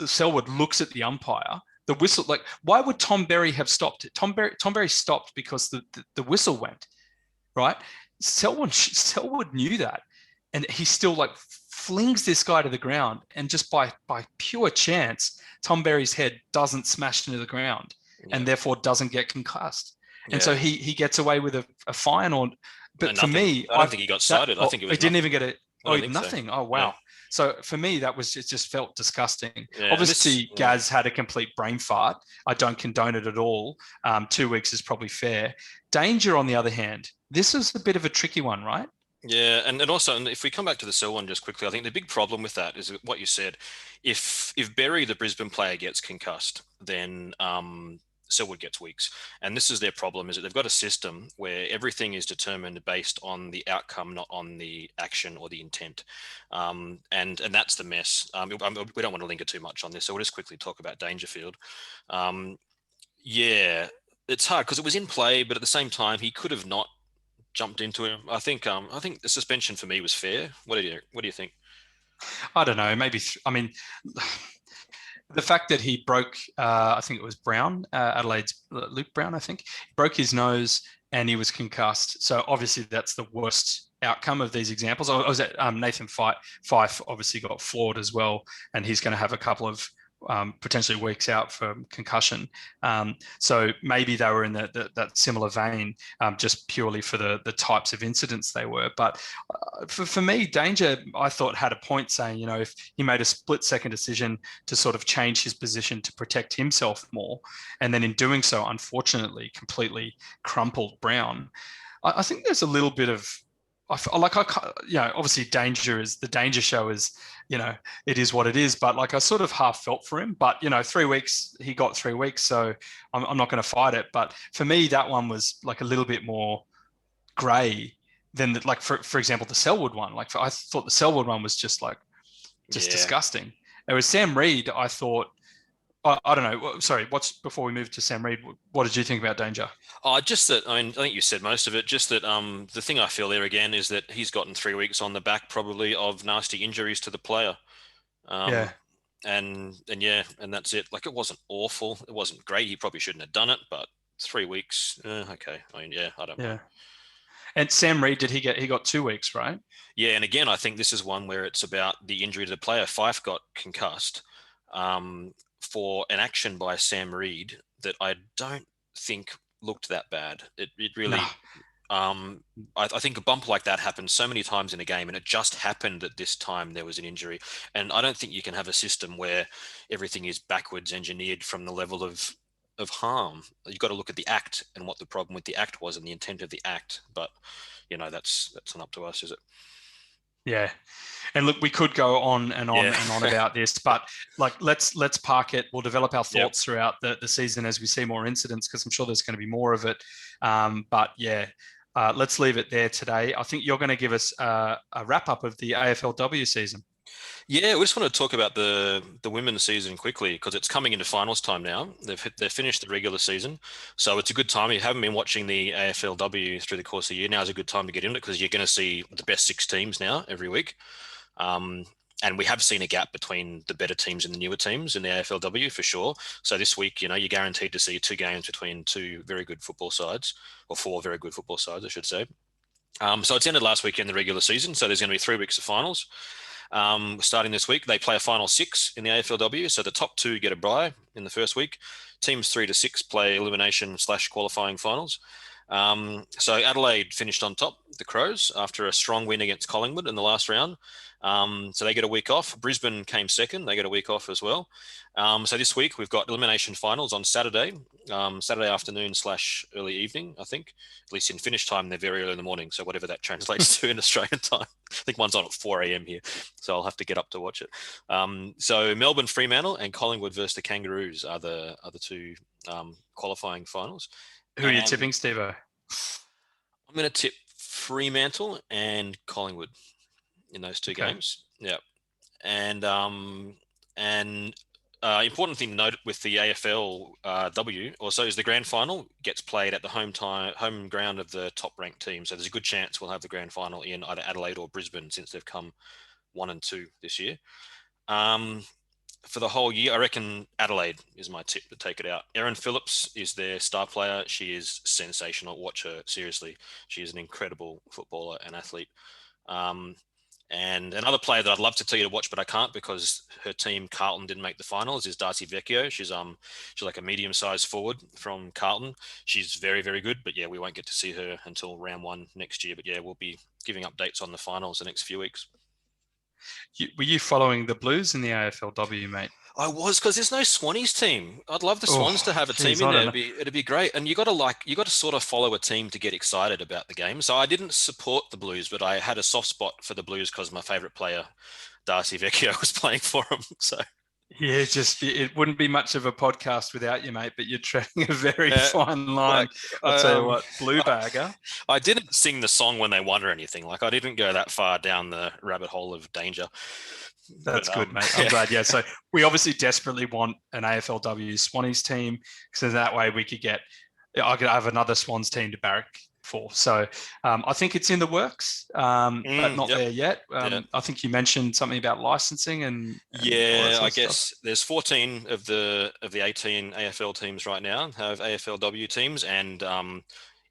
Selwood looks at the umpire. The whistle, why would Tom Berry have stopped it? Tom Berry stopped because the whistle went, right? Selwood knew that. And he still flings this guy to the ground. And just by pure chance, Tom Berry's head doesn't smash into the ground. Yeah. And therefore doesn't get concussed. And so he gets away with a fine but for me, I don't think he got cited. I think it was didn't even get it. Nothing. So. Oh, wow. Yeah. So for me, it just felt disgusting. Yeah, obviously, Gaz had a complete brain fart. I don't condone it at all. 2 weeks is probably fair. Danger, on the other hand, this is a bit of a tricky one, right? Yeah, and also, if we come back to the Sel one just quickly, I think the big problem with that is what you said. If Berry, the Brisbane player, gets concussed, then Selwood gets weeks. And this is their problem, is that they've got a system where everything is determined based on the outcome, not on the action or the intent. And that's the mess. We don't want to linger too much on this, so we'll just quickly talk about Dangerfield. Yeah, it's hard because it was in play, but at the same time, he could have not jumped into him. I think the suspension for me was fair. What do you think? I don't know. Maybe the fact that he broke, I think it was Brown, Adelaide's Luke Brown, I think, broke his nose and he was concussed. So obviously that's the worst outcome of these examples. I was at Nathan Fife obviously got floored as well, and he's going to have a couple of potentially weeks out for concussion. So maybe they were in that similar vein, just purely for the types of incidents they were. But for me, Danger, I thought, had a point saying, if he made a split-second decision to sort of change his position to protect himself more, and then in doing so, unfortunately, completely crumpled Brown. I think there's a little bit of, obviously the Danger show is, it is what it is, but I sort of half felt for him, but 3 weeks, he got 3 weeks. So I'm not going to fight it. But for me, that one was a little bit more gray than for example, the Selwood one. I thought the Selwood one was just disgusting. It was Sam Reid. I thought, I don't know. Sorry, before we move to Sam Reid, what did you think about Danger? Just that, I think you said most of it. Just that the thing I feel there again is that he's gotten 3 weeks on the back probably of nasty injuries to the player. Yeah. And that's it. It wasn't awful. It wasn't great. He probably shouldn't have done it, but 3 weeks. Okay. I mean, yeah, I don't mind. And Sam Reid, he got 2 weeks, right? Yeah, and again, I think this is one where it's about the injury to the player. Fife got concussed for an action by Sam Reid that I don't think looked that bad. It No. really, I think a bump like that happens so many times in a game, and it just happened that this time there was an injury. And I don't think you can have a system where everything is backwards engineered from the level of harm. You've got to look at the act and what the problem with the act was and the intent of the act. But that's not up to us, is it? Yeah. And look, we could go on and on Yeah. and on about this, but like let's park it. We'll develop our Yep. thoughts throughout the season as we see more incidents, because I'm sure there's going to be more of it. But yeah, let's leave it there today. I think you're going to give us a wrap up of the AFLW season. Yeah, we just want to talk about the women's season quickly because it's coming into finals time now. They've finished the regular season, so it's a good time. If you haven't been watching the AFLW through the course of the year, now is a good time to get into it because you're going to see the best 6 teams now every week. And we have seen a gap between the better teams and the newer teams in the AFLW for sure. So this week, you're guaranteed to see 2 games between 2 very good football sides, or 4 very good football sides, I should say. So it's ended last week in the regular season. So there's going to be 3 weeks of finals. Starting this week, they play a final 6 in the AFLW. So the top 2 get a bye in the first week. Teams 3 to 6 play elimination/qualifying finals. So Adelaide finished on top, the Crows, after a strong win against Collingwood in the last round. So they get a week off. Brisbane came second. They get a week off as well. So this week we've got elimination finals on Saturday, Saturday afternoon/early evening, I think. At least in finish time, they're very early in the morning. So whatever that translates to in Australian time. I think one's on at 4 a.m. here. So I'll have to get up to watch it. So Melbourne Fremantle and Collingwood versus the Kangaroos are the 2 qualifying finals. Who are you tipping, Stevo? I'm going to tip Fremantle and Collingwood in those 2 games. Yeah. And important thing to note with the AFLW also is the grand final gets played at the home ground of the top ranked team. So there's a good chance we'll have the grand final in either Adelaide or Brisbane since they've come 1 and 2 this year. For the whole year, I reckon Adelaide is my tip to take it out. Erin Phillips is their star player. She is sensational. Watch her, seriously. She is an incredible footballer and athlete. And another player that I'd love to tell you to watch, but I can't because her team, Carlton, didn't make the finals, is Darcy Vecchio. She's like a medium-sized forward from Carlton. She's very, very good, but yeah, we won't get to see her until round 1 next year. But yeah, we'll be giving updates on the finals the next few weeks. Were you following the Blues in the AFLW, mate? I was, because there's no Swannies team. I'd love the Swans to have a team in there. It'd be great. And you got to sort of follow a team to get excited about the game. So I didn't support the Blues, but I had a soft spot for the Blues because my favorite player, Darcy Vecchio, was playing for them. So yeah, it wouldn't be much of a podcast without you, mate. But you're treading a very fine line. I'll tell you what, blue bagger. I didn't sing the song when they won or anything. Like I didn't go that far down the rabbit hole of danger. That's good, mate. I'm glad. Yeah. So we obviously desperately want an AFLW Swannies team, so that way I could have another Swans team to barrack for. So I think it's in the works, but not there yet. I think you mentioned something about licensing and yeah, I guess there's 14 of the 18 AFL teams right now have AFLW teams, and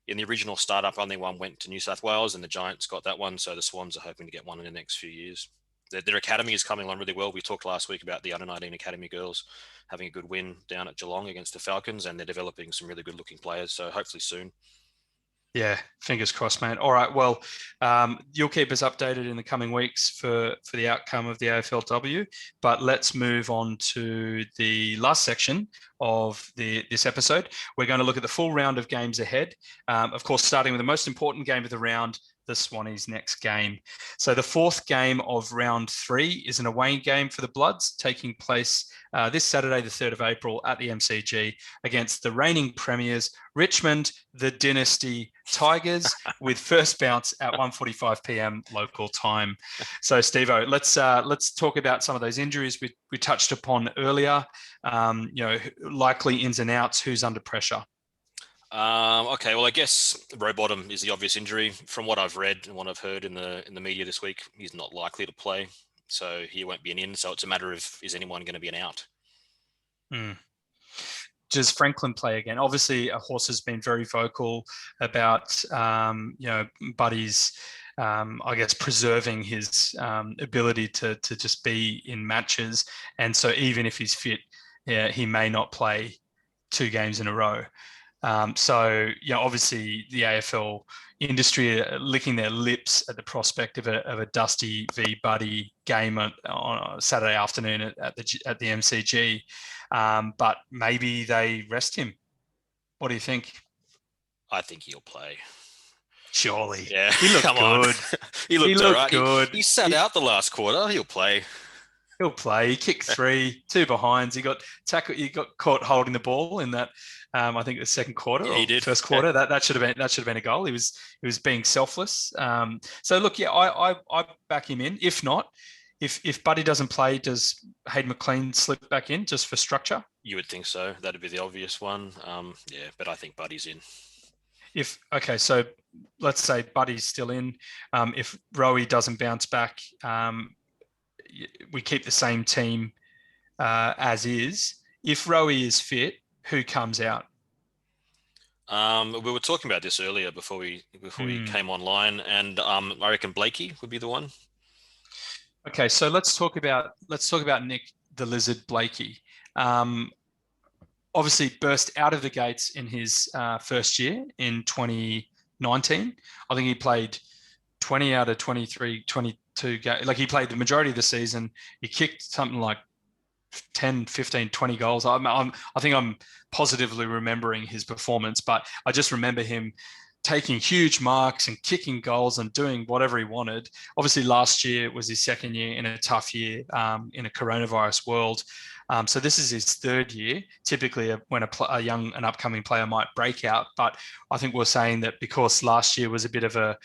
in the original startup, only one went to New South Wales, and the Giants got that one. So the Swans are hoping to get one in the next few years. Their academy is coming along really well. We talked last week about the under-19 academy girls having a good win down at Geelong against the Falcons, and they're developing some really good-looking players. So hopefully soon. Yeah, fingers crossed, man. All right, well, you'll keep us updated in the coming weeks for the outcome of the AFLW, but let's move on to the last section of this episode. We're going to look at the full round of games ahead, of course, starting with the most important game of the round, the Swannies' next game. So the 4th game of round 3 is an away game for the Bloods, taking place this Saturday, the 3rd of April at the MCG against the reigning premiers, Richmond, the Dynasty Tigers, with first bounce at 1:45 p.m. local time. So Stevo, let's talk about some of those injuries we touched upon earlier. Likely ins and outs, who's under pressure. Okay, well, I guess Rowbottom is the obvious injury. From what I've read and what I've heard in the media this week, he's not likely to play, so he won't be an in. So it's a matter of, is anyone going to be an out? does Franklin play again? Obviously, a horse has been very vocal about, Buddy's, I guess, preserving his ability to just be in matches. And so even if he's fit, yeah, he may not play 2 games in a row. Obviously the AFL industry are licking their lips at the prospect of a Dusty v Buddy game on a Saturday afternoon at the MCG. But maybe they rest him. What do you think? I think he'll play. Surely. Yeah, He looked come good. on. He looked all right. Good. He sat out the last quarter. He'll play. He'll play. He kicked 3, 2 behinds. He got caught holding the ball in that. I think the second quarter or first quarter. Yeah. That should have been a goal. He was being selfless. So look, yeah, I back him in. If not, if Buddy doesn't play, does Hayden McLean slip back in just for structure? You would think so. That'd be the obvious one. Yeah, but I think Buddy's in. So let's say Buddy's still in. If Rowie doesn't bounce back, we keep the same team as is. If Rowie is fit, who comes out? We were talking about this earlier before we came online, and I reckon Blakey would be the one. Okay, so let's talk about Nick the Lizard Blakey. Obviously burst out of the gates in his first year in 2019. I think he played 20 out of 23, 22 games. Like he played the majority of the season. He kicked something like 10, 15, 20 goals. I think I'm positively remembering his performance, but I just remember him taking huge marks and kicking goals and doing whatever he wanted. Obviously, last year was his second year in a tough year in a coronavirus world. So this is his third year. Typically, when an upcoming player might break out, but I think we're saying that because last year was a bit of a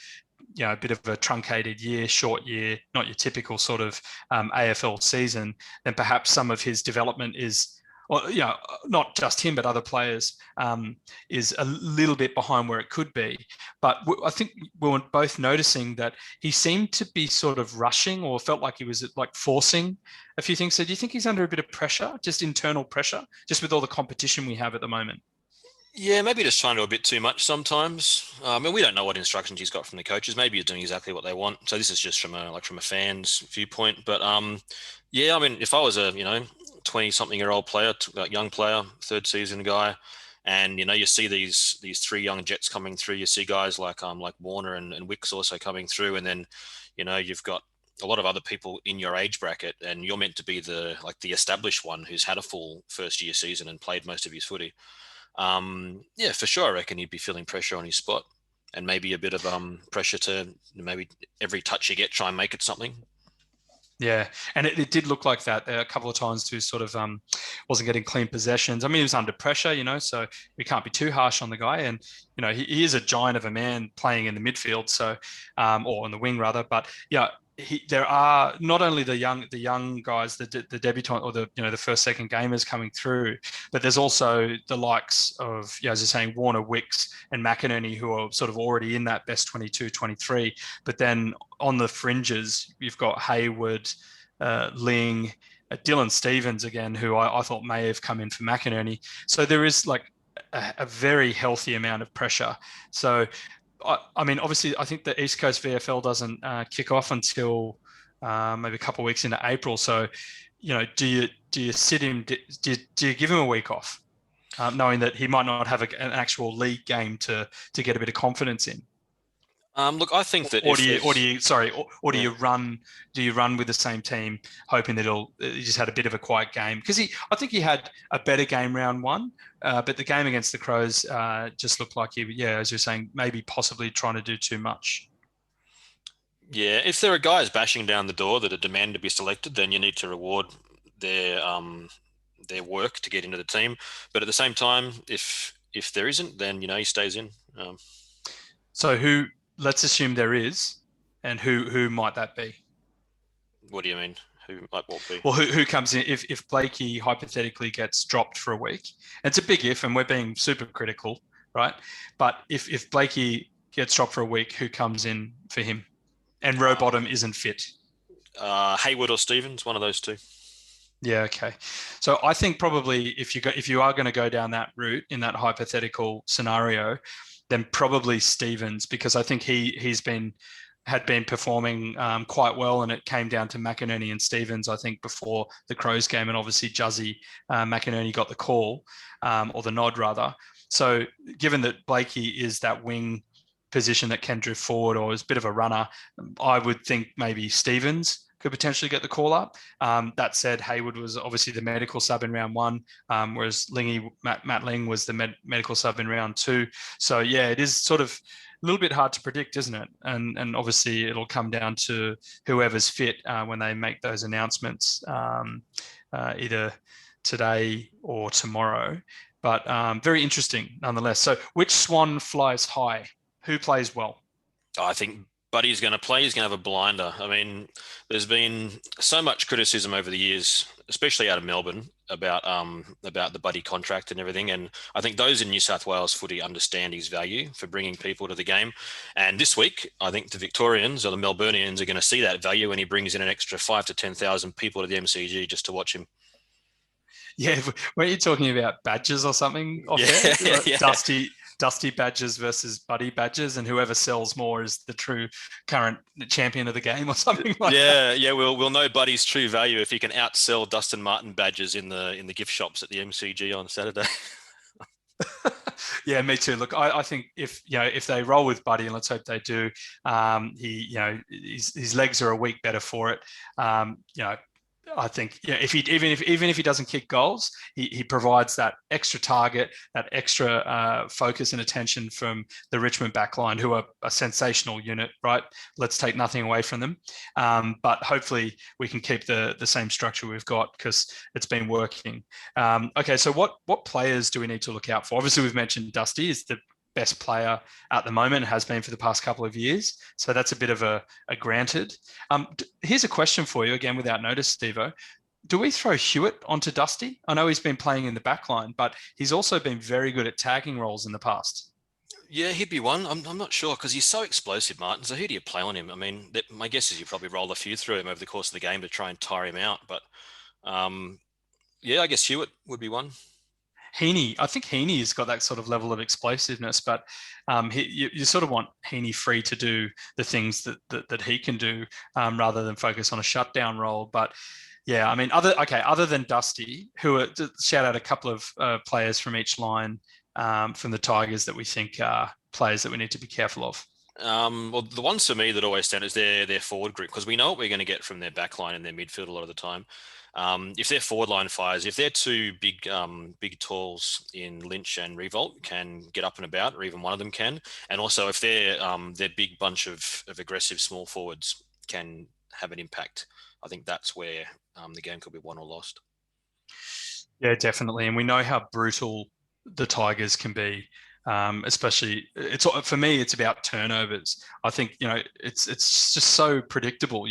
truncated year, short year, not your typical sort of AFL season, then perhaps some of his development is, not just him, but other players, is a little bit behind where it could be. But I think we were both noticing that he seemed to be sort of rushing or felt like he was like forcing a few things. So do you think he's under a bit of pressure, just internal pressure, just with all the competition we have at the moment? Yeah, maybe just trying to do a bit too much sometimes. We don't know what instructions he's got from the coaches. Maybe he's doing exactly what they want. So this is just from a fan's viewpoint. But yeah, I mean, if I was a 20-something-year-old player, young player, third season guy, and you see these 3 young Jets coming through. You see guys like Warner and Wicks also coming through, and then you've got a lot of other people in your age bracket, and you're meant to be the established one who's had a full first year season and played most of his footy. Yeah, for sure. I reckon he'd be feeling pressure on his spot, and maybe a bit of pressure to maybe every touch you get, try and make it something. Yeah, and it did look like that a couple of times too. Sort of wasn't getting clean possessions. I mean, he was under pressure, so we can't be too harsh on the guy. And he is a giant of a man playing in the midfield, so or in the wing rather. But yeah, there are not only the young guys, the debutant or the first, second gamers coming through, but there's also the likes of, as you're saying, Warner, Wicks and McInerney, who are sort of already in that best 22, 23. But then on the fringes, you've got Hayward, Ling, Dylan Stevens again, who I thought may have come in for McInerney. So there is like a very healthy amount of pressure. So I mean, obviously, I think the East Coast VFL doesn't kick off until maybe a couple of weeks into April. So, do you sit him? Do you give him a week off, knowing that he might not have an actual league game to get a bit of confidence in? Look, I think that, do you run with the same team, hoping that he just had a bit of a quiet game? Because I think he had a better game round 1, but the game against the Crows just looked like as you're saying, maybe possibly trying to do too much. Yeah, if there are guys bashing down the door that are demanding to be selected, then you need to reward their work to get into the team. But at the same time, if there isn't, then he stays in. So who? Let's assume there is, and who might that be? What do you mean? Who might what be? Well, who comes in if Blakey hypothetically gets dropped for a week? It's a big if, and we're being super critical, right? But if Blakey gets dropped for a week, who comes in for him? And Rowbottom isn't fit. Hayward or Stevens, one of those two. Yeah, okay. So I think probably if you are going to go down that route in that hypothetical scenario, then probably Stevens, because I think had been performing quite well, and it came down to McInerney and Stevens, I think, before the Crows game, and obviously Juzzy McInerney got the call, or the nod rather. So given that Blakey is that wing position that can drift forward or is a bit of a runner, I would think maybe Stevens could potentially get the call up. That said, Hayward was obviously the medical sub in round one, whereas Matt Ling was the medical sub in round two. So yeah, it is sort of a little bit hard to predict, isn't it? And obviously it'll come down to whoever's fit when they make those announcements, either today or tomorrow. But very interesting nonetheless. So which Swan flies high? Who plays well? I think Buddy's going to play. He's going to have a blinder. I mean, there's been so much criticism over the years, especially out of Melbourne, about the Buddy contract and everything. And I think those in New South Wales footy understand his value for bringing people to the game. And this week, I think the Victorians or the Melburnians are going to see that value when he brings in an extra 5 to 10,000 people to the MCG just to watch him. Yeah, weren't you talking about badges or something off Yeah, there? yeah. Dusty badges versus Buddy badges, and whoever sells more is the true current champion of the game or something like that. Yeah. We'll know Buddy's true value if he can outsell Dustin Martin badges in the gift shops at the MCG on Saturday. Yeah, me too. Look, I think if they roll with Buddy, and let's hope they do, his legs are a week better for it. I think if he even if he doesn't kick goals, he provides that extra target, that extra focus and attention from the Richmond backline, who are a sensational unit, right? Let's take nothing away from them, but hopefully we can keep the same structure we've got because it's been working. Okay, so what players do we need to look out for? Obviously, we've mentioned Dusty is the best player at the moment, has been for the past couple of years. So that's a bit of a granted. Here's a question for you, again, without notice, Stevo. Do we throw Hewitt onto Dusty? I know he's been playing in the back line, but he's also been very good at tagging roles in the past. Yeah, he'd be one. I'm not sure because he's so explosive, Martin. So who do you play on him? I mean, my guess is you probably roll a few through him over the course of the game to try and tire him out. But yeah, I guess Hewitt would be one. I think Heaney's got that sort of level of explosiveness, but you sort of want Heaney free to do the things that he can do, rather than focus on a shutdown role. But yeah, I mean, other than Dusty, shout out a couple of players from each line from the Tigers that we think are players that we need to be careful of. Well, the ones for me that always stand is their forward group because we know what we're going to get from their back line and their midfield a lot of the time. If their forward line fires, if their two big talls in Lynch and Revolt can get up and about, or even one of them can, and also if their big bunch of aggressive small forwards can have an impact, I think that's where the game could be won or lost. Yeah, definitely, and we know how brutal the Tigers can be. Especially, for me, it's about turnovers. I think it's just so predictable.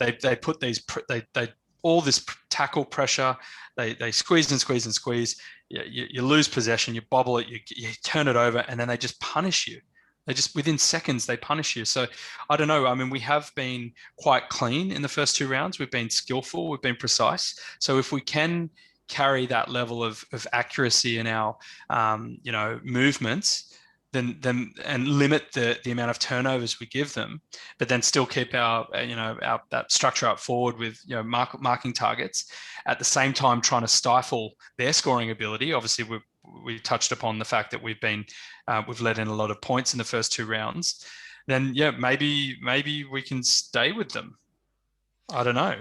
They put these they all this tackle pressure. They squeeze and squeeze and squeeze. You lose possession, you bobble it, you turn it over, and then they just punish you. They just within seconds they punish you. So I don't know. I mean, we have been quite clean in the first two rounds. We've been skillful. We've been precise. So if we can carry that level of accuracy in our movements, then and limit the amount of turnovers we give them, but then still keep our that structure up forward with marking targets, at the same time trying to stifle their scoring ability. Obviously, we touched upon the fact that we've let in a lot of points in the first two rounds. Then maybe we can stay with them. I don't know.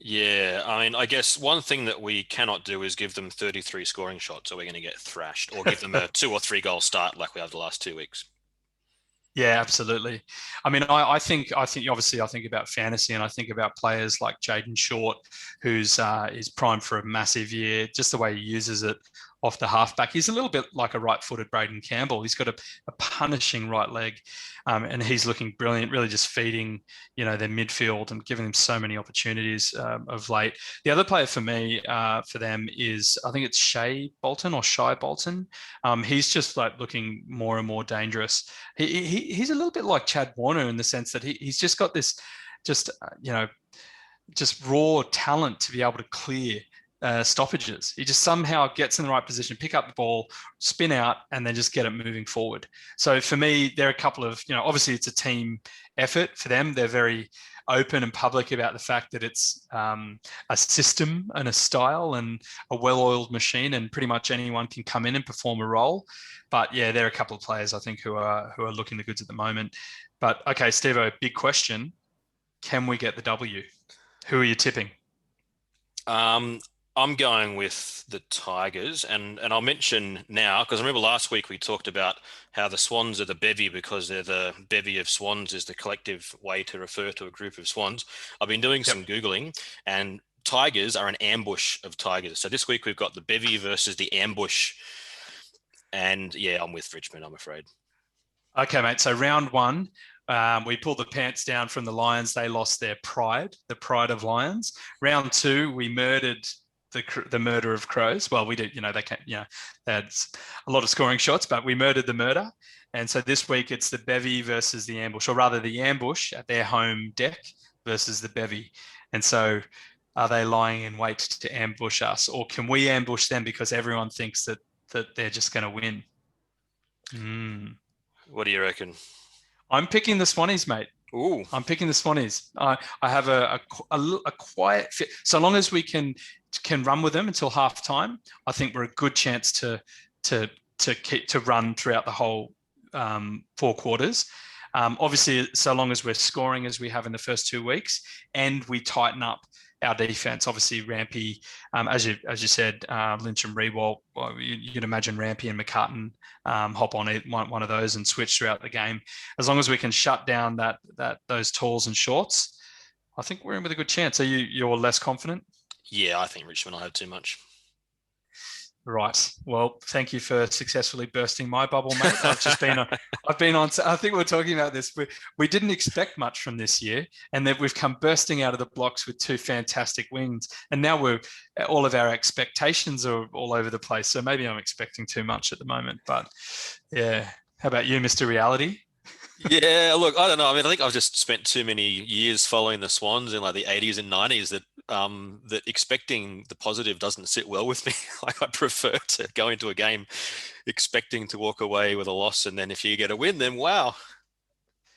Yeah, I mean, I guess one thing that we cannot do is give them 33 scoring shots, or we're going to get thrashed, or give them a 2 or 3 goal start like we have the last 2 weeks. Yeah, absolutely. I mean, I think obviously I think about fantasy, and I think about players like Jaden Short, who's is primed for a massive year. Just the way he uses it off the halfback, he's a little bit like a right-footed Braden Campbell. He's got a punishing right leg, and he's looking brilliant. Really, just feeding their midfield and giving them so many opportunities of late. The other player for me for them is, I think it's Shai Bolton. He's just like looking more and more dangerous. He's a little bit like Chad Warner in the sense that he's just got this just raw talent to be able to clear stoppages. He just somehow gets in the right position, pick up the ball, spin out, and then just get it moving forward. So for me, there are a couple of, obviously it's a team effort for them. They're very open and public about the fact that it's a system and a style and a well-oiled machine, and pretty much anyone can come in and perform a role. But yeah, there are a couple of players I think who are looking the goods at the moment. But okay, Stevo, big question: can we get the W? Who are you tipping? I'm going with the Tigers, and I'll mention now, because I remember last week we talked about how the Swans are the bevy because they're the bevy of swans is the collective way to refer to a group of swans. I've been doing some Googling, and Tigers are an ambush of tigers. So this week we've got the bevy versus the ambush, and yeah, I'm with Richmond, I'm afraid. Okay, mate. So round one, we pulled the pants down from the Lions. They lost their pride, the pride of Lions. Round two, we murdered the murder of Crows. Well, we did, they can't, that's a lot of scoring shots, but we murdered the murder. And so this week it's the bevy versus the ambush, or rather the ambush at their home deck versus the bevy. And so are they lying in wait to ambush us, or can we ambush them because everyone thinks that they're just going to win? What do you reckon? I'm picking the Swannies, mate. Ooh. I'm picking the Swannies. I have a quiet fit. So long as we can run with them until half time, I think we're a good chance to run throughout the whole 4 quarters. Obviously, so long as we're scoring as we have in the first 2 weeks, and we tighten up our defense. Obviously, Rampy, as you said, Lynch and Rewalt. Well, you can imagine Rampy and McCartan hop on one of those and switch throughout the game. As long as we can shut down those talls and shorts, I think we're in with a good chance. Are you're less confident? Yeah, I think Richmond will have too much. Right. Well, thank you for successfully bursting my bubble, mate. I've been on. I think we're talking about this. We didn't expect much from this year, and then we've come bursting out of the blocks with 2 fantastic wins, and now all of our expectations are all over the place. So maybe I'm expecting too much at the moment. But yeah, how about you, Mr. Reality? Yeah, look, I don't know. I mean, I think I've just spent too many years following the Swans in like the 80s and 90s that expecting the positive doesn't sit well with me. Like I prefer to go into a game expecting to walk away with a loss, and then if you get a win, then wow.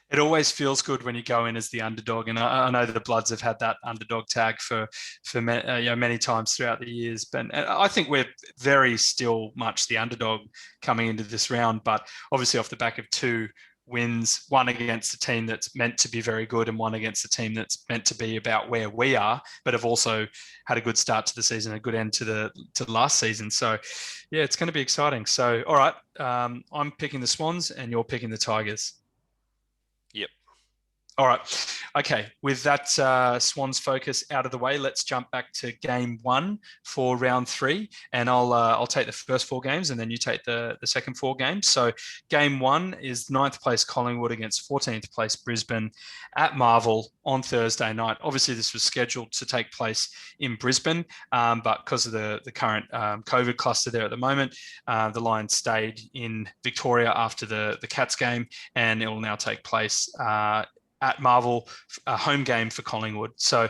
It always feels good when you go in as the underdog, and I know that the Bloods have had that underdog tag for many times throughout the years. But I think we're very still much the underdog coming into this round. But obviously, off the back of 2 wins, one against a team that's meant to be very good and one against a team that's meant to be about where we are, but have also had a good start to the season, a good end to last season. So yeah, it's going to be exciting. So, all right, I'm picking the Swans and you're picking the Tigers. Yep. All right. Okay. With that Swans focus out of the way, let's jump back to game 1 for round 3, and I'll take the first 4 games, and then you take the second 4 games. So game 1 is 9th place Collingwood against 14th place Brisbane at Marvel on Thursday night. Obviously, this was scheduled to take place in Brisbane, but because of the current COVID cluster there at the moment, the Lions stayed in Victoria after the Cats game, and it will now take place at Marvel, a home game for Collingwood. So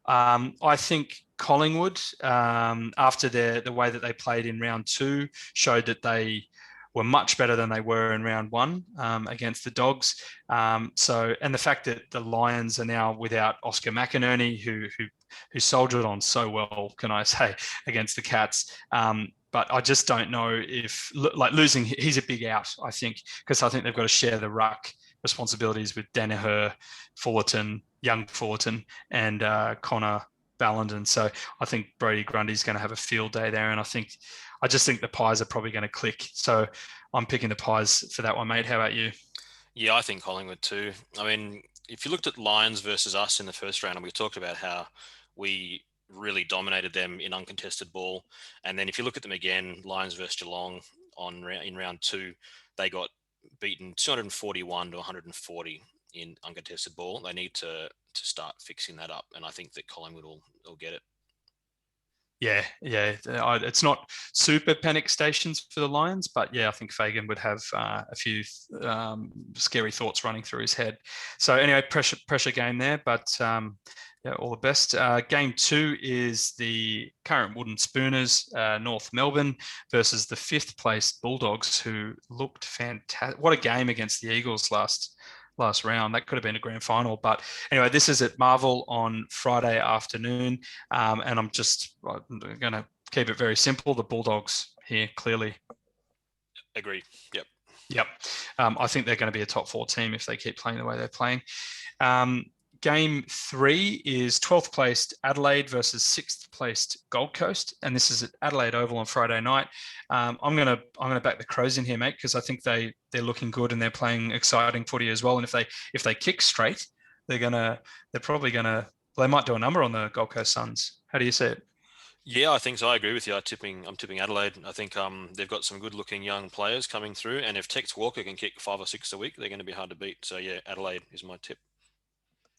I think Collingwood, after the way that they played in round 2, showed that they were much better than they were in round 1 against the Dogs. And the fact that the Lions are now without Oscar McInerney, who soldiered on so well, can I say, against the Cats. But I just don't know if, like, losing, he's a big out, I think, because I think they've got to share the ruck responsibilities with Danaher, Fullerton, young Fullerton, and Connor Ballenden. So I think Brodie Grundy's going to have a field day there, and I just think the Pies are probably going to click. So I'm picking the Pies for that one, mate. How about you? Yeah, I think Collingwood too. I mean, if you looked at Lions versus us in the first round, and we talked about how we really dominated them in uncontested ball, and then if you look at them again, Lions versus Geelong in round 2, they got beaten 241 to 140 in uncontested ball. They need to start fixing that up, and I think that Collingwood will get it. Yeah. It's not super panic stations for the Lions, but yeah, I think Fagan would have a few scary thoughts running through his head. So anyway, pressure game there, but Yeah, all the best. Game 2 is the current Wooden Spooners, North Melbourne, versus the 5th placed Bulldogs, who looked fantastic. What a game against the Eagles last round. That could have been a grand final. But anyway, this is at Marvel on Friday afternoon. And I'm going to keep it very simple. The Bulldogs here, clearly. Agree. Yep. Yep. I think they're going to be a top 4 team if they keep playing the way they're playing. Game 3 is 12th placed Adelaide versus 6th placed Gold Coast, and this is at Adelaide Oval on Friday night. I'm gonna back the Crows in here, mate, because I think they're looking good and they're playing exciting footy as well. And if they kick straight, they might do a number on the Gold Coast Suns. How do you see it? Yeah, I think so. I agree with you. I'm tipping Adelaide. I think they've got some good-looking young players coming through, and if Tex Walker can kick 5 or 6 a week, they're going to be hard to beat. So yeah, Adelaide is my tip.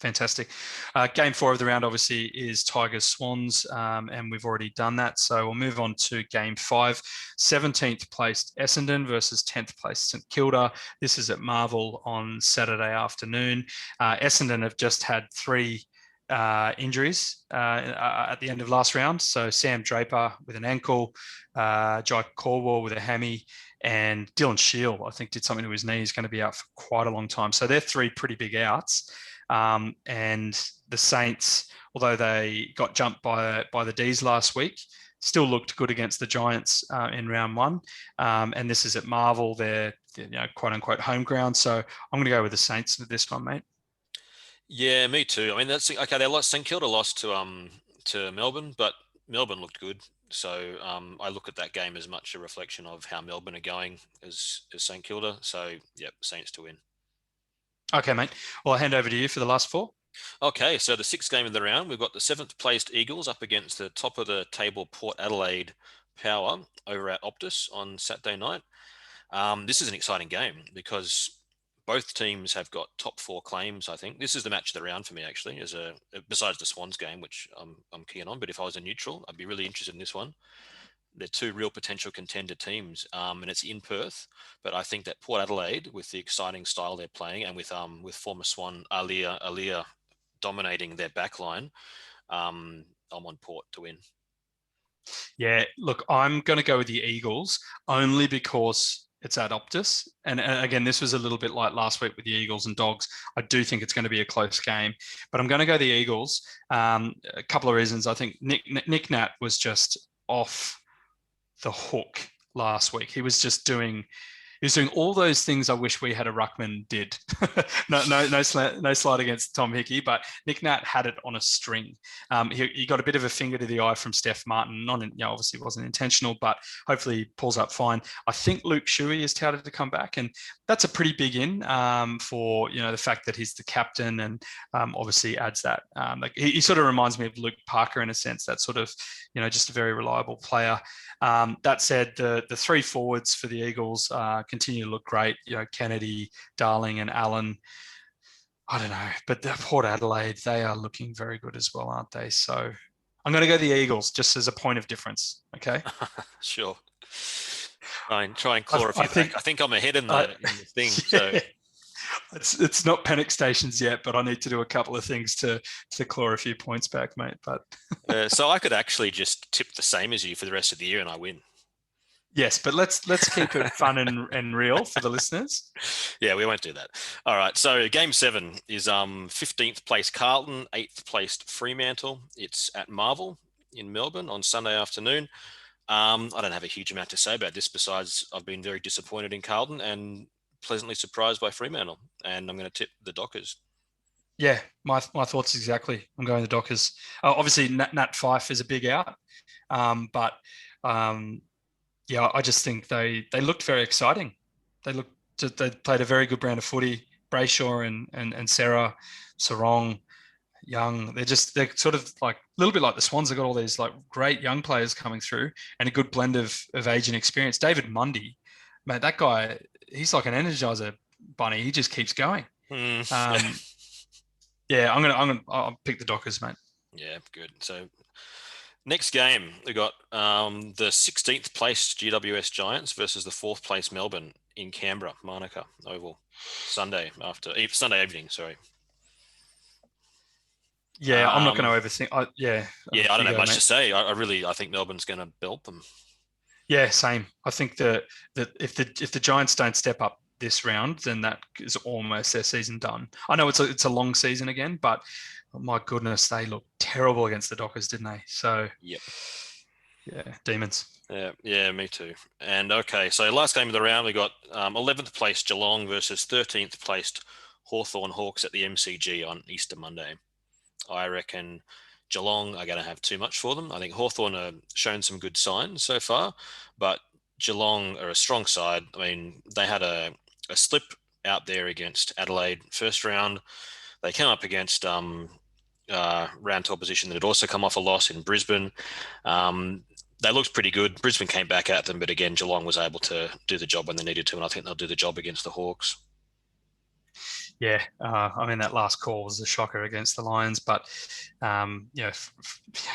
Fantastic. Game 4 of the round, obviously, is Tigers Swans, and we've already done that. So we'll move on to Game 5. 17th placed Essendon versus 10th placed St Kilda. This is at Marvel on Saturday afternoon. Essendon have just had 3 injuries at the end of last round. So Sam Draper with an ankle, Jai Corwell with a hammy, and Dylan Shield, I think, did something to his knee. He's going to be out for quite a long time. So they're 3 pretty big outs. And the Saints, although they got jumped by the D's last week, still looked good against the Giants in round 1. And this is at Marvel, their quote unquote home ground. So I'm going to go with the Saints with this one, mate. Yeah, me too. I mean, that's okay. They lost. St Kilda lost to Melbourne, but Melbourne looked good. So I look at that game as much a reflection of how Melbourne are going as St Kilda. So yep, Saints to win. Okay, mate. Well, I'll hand over to you for the last 4. Okay, so the 6th game of the round, we've got the 7th placed Eagles up against the top of the table Port Adelaide Power over at Optus on Saturday night. This is an exciting game because both teams have got top 4 claims. I think this is the match of the round for me, actually, besides the Swans game, which I'm keen on. But if I was a neutral, I'd be really interested in this one. They're 2 real potential contender teams, and it's in Perth. But I think that Port Adelaide, with the exciting style they're playing, and with former Swan Alia dominating their backline, I'm on Port to win. Yeah, look, I'm going to go with the Eagles only because it's at Optus. And again, this was a little bit like last week with the Eagles and Dogs. I do think it's going to be a close game, but I'm going to go the Eagles. A couple of reasons. I think Nick Nat was just off the hook last week. He was doing all those things I wish we had a ruckman did. no slide against Tom Hickey, but Nick Nat had it on a string. He got a bit of a finger to the eye from Steph Martin. Obviously it wasn't intentional, but hopefully he pulls up fine. I think Luke Shuey is touted to come back, and that's a pretty big in for the fact that he's the captain, and obviously adds that. He sort of reminds me of Luke Parker in a sense. That sort of just a very reliable player. That said, the 3 forwards for the Eagles continue to look great. Kennedy, Darling, and Allen. I don't know, but the Port Adelaide, they are looking very good as well, aren't they? So I'm going to go the Eagles just as a point of difference. Okay. Sure. Try and claw a few back. I think I'm ahead in the thing. Yeah. So it's not panic stations yet, but I need to do a couple of things to claw a few points back, mate. But so I could actually just tip the same as you for the rest of the year and I win. Yes, but let's keep it fun and real for the listeners. Yeah, we won't do that. All right. So game 7 is 15th place Carlton, 8th placed Fremantle. It's at Marvel in Melbourne on Sunday afternoon. I don't have a huge amount to say about this besides I've been very disappointed in Carlton and pleasantly surprised by Fremantle, and I'm going to tip the Dockers. Yeah, my thoughts exactly. I'm going the Dockers. Obviously, Nat Fyfe is a big out, but I just think they looked very exciting. They played a very good brand of footy. Brayshaw and Sarong, Young. They're sort of like a little bit like the Swans. They've got all these like great young players coming through and a good blend of age and experience. David Mundy, mate, that guy, he's like an Energizer bunny. He just keeps going. Yeah, I'll pick the Dockers, mate. Yeah, good. So next game, we got the 16th place GWS Giants versus the 4th place Melbourne in Canberra, Manuka Oval, Sunday evening. Sorry. Yeah, I'm not going to overthink. Yeah, I don't You have go, much to mate. say. I think Melbourne's going to belt them. Yeah, same. I think that if the Giants don't step up this round, then that is almost their season done. I know it's a long season again, but oh my goodness, they looked terrible against the Dockers, didn't they? So Yep. yeah, demons. Yeah, me too. And okay, so last game of the round, we got 11th place Geelong versus 13th placed Hawthorn Hawks at the MCG on Easter Monday. I reckon Geelong are going to have too much for them. I think Hawthorn have shown some good signs so far, but Geelong are a strong side. I mean, they had a slip out there against Adelaide first round. They came up against round to opposition that had also come off a loss in Brisbane. They looked pretty good. Brisbane came back at them, but again, Geelong was able to do the job when they needed to, and I think they'll do the job against the Hawks. Yeah, I mean that last call was a shocker against the Lions, but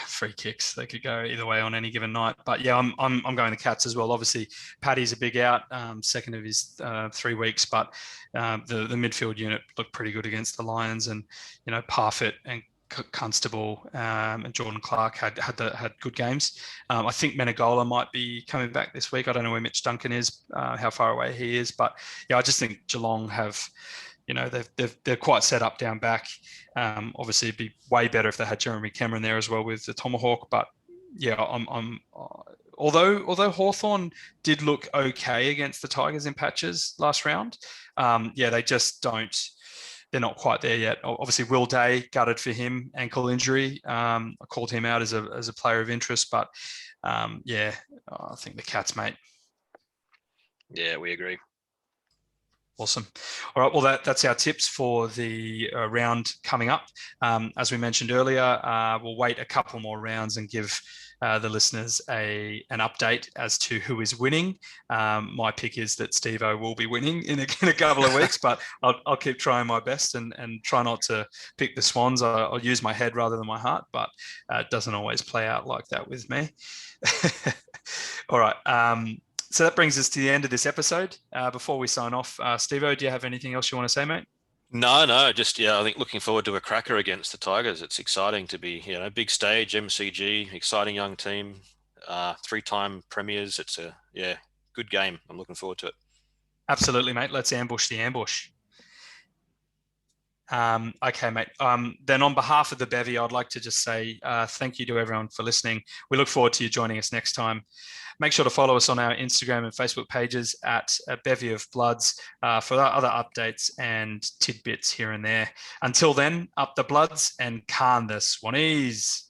free kicks they could go either way on any given night. But yeah, I'm going the Cats as well. Obviously, Paddy's a big out, second of his 3 weeks, but the midfield unit looked pretty good against the Lions, and Parfitt and Constable and Jordan Clark had good games. I think Menegola might be coming back this week. I don't know where Mitch Duncan is, how far away he is, but yeah, I just think Geelong have. They're quite set up down back. Obviously, it'd be way better if they had Jeremy Cameron there as well with the Tomahawk. But yeah, although Hawthorn did look okay against the Tigers in patches last round, they just don't. They're not quite there yet. Obviously, Will Day gutted for him, ankle injury. I called him out as a player of interest, but I think the Cats, mate. Yeah, we agree. Awesome. All right. Well, that's our tips for the round coming up. As we mentioned earlier, we'll wait a couple more rounds and give the listeners an update as to who is winning. My pick is that Stevo will be winning in a couple of weeks, but I'll keep trying my best and try not to pick the Swans. I'll use my head rather than my heart, but it doesn't always play out like that with me. All right. So that brings us to the end of this episode. Before we sign off, Stevo, do you have anything else you want to say, mate? No, just I think looking forward to a cracker against the Tigers. It's exciting to be, big stage, MCG, exciting young team, 3-time premiers. It's a good game. I'm looking forward to it. Absolutely, mate. Let's ambush the ambush. Okay, mate. Then on behalf of the Bevy, I'd like to just say thank you to everyone for listening. We look forward to you joining us next time. Make sure to follow us on our Instagram and Facebook pages at Bevy of Bloods for other updates and tidbits here and there. Until then, up the Bloods and Khan the Swannies.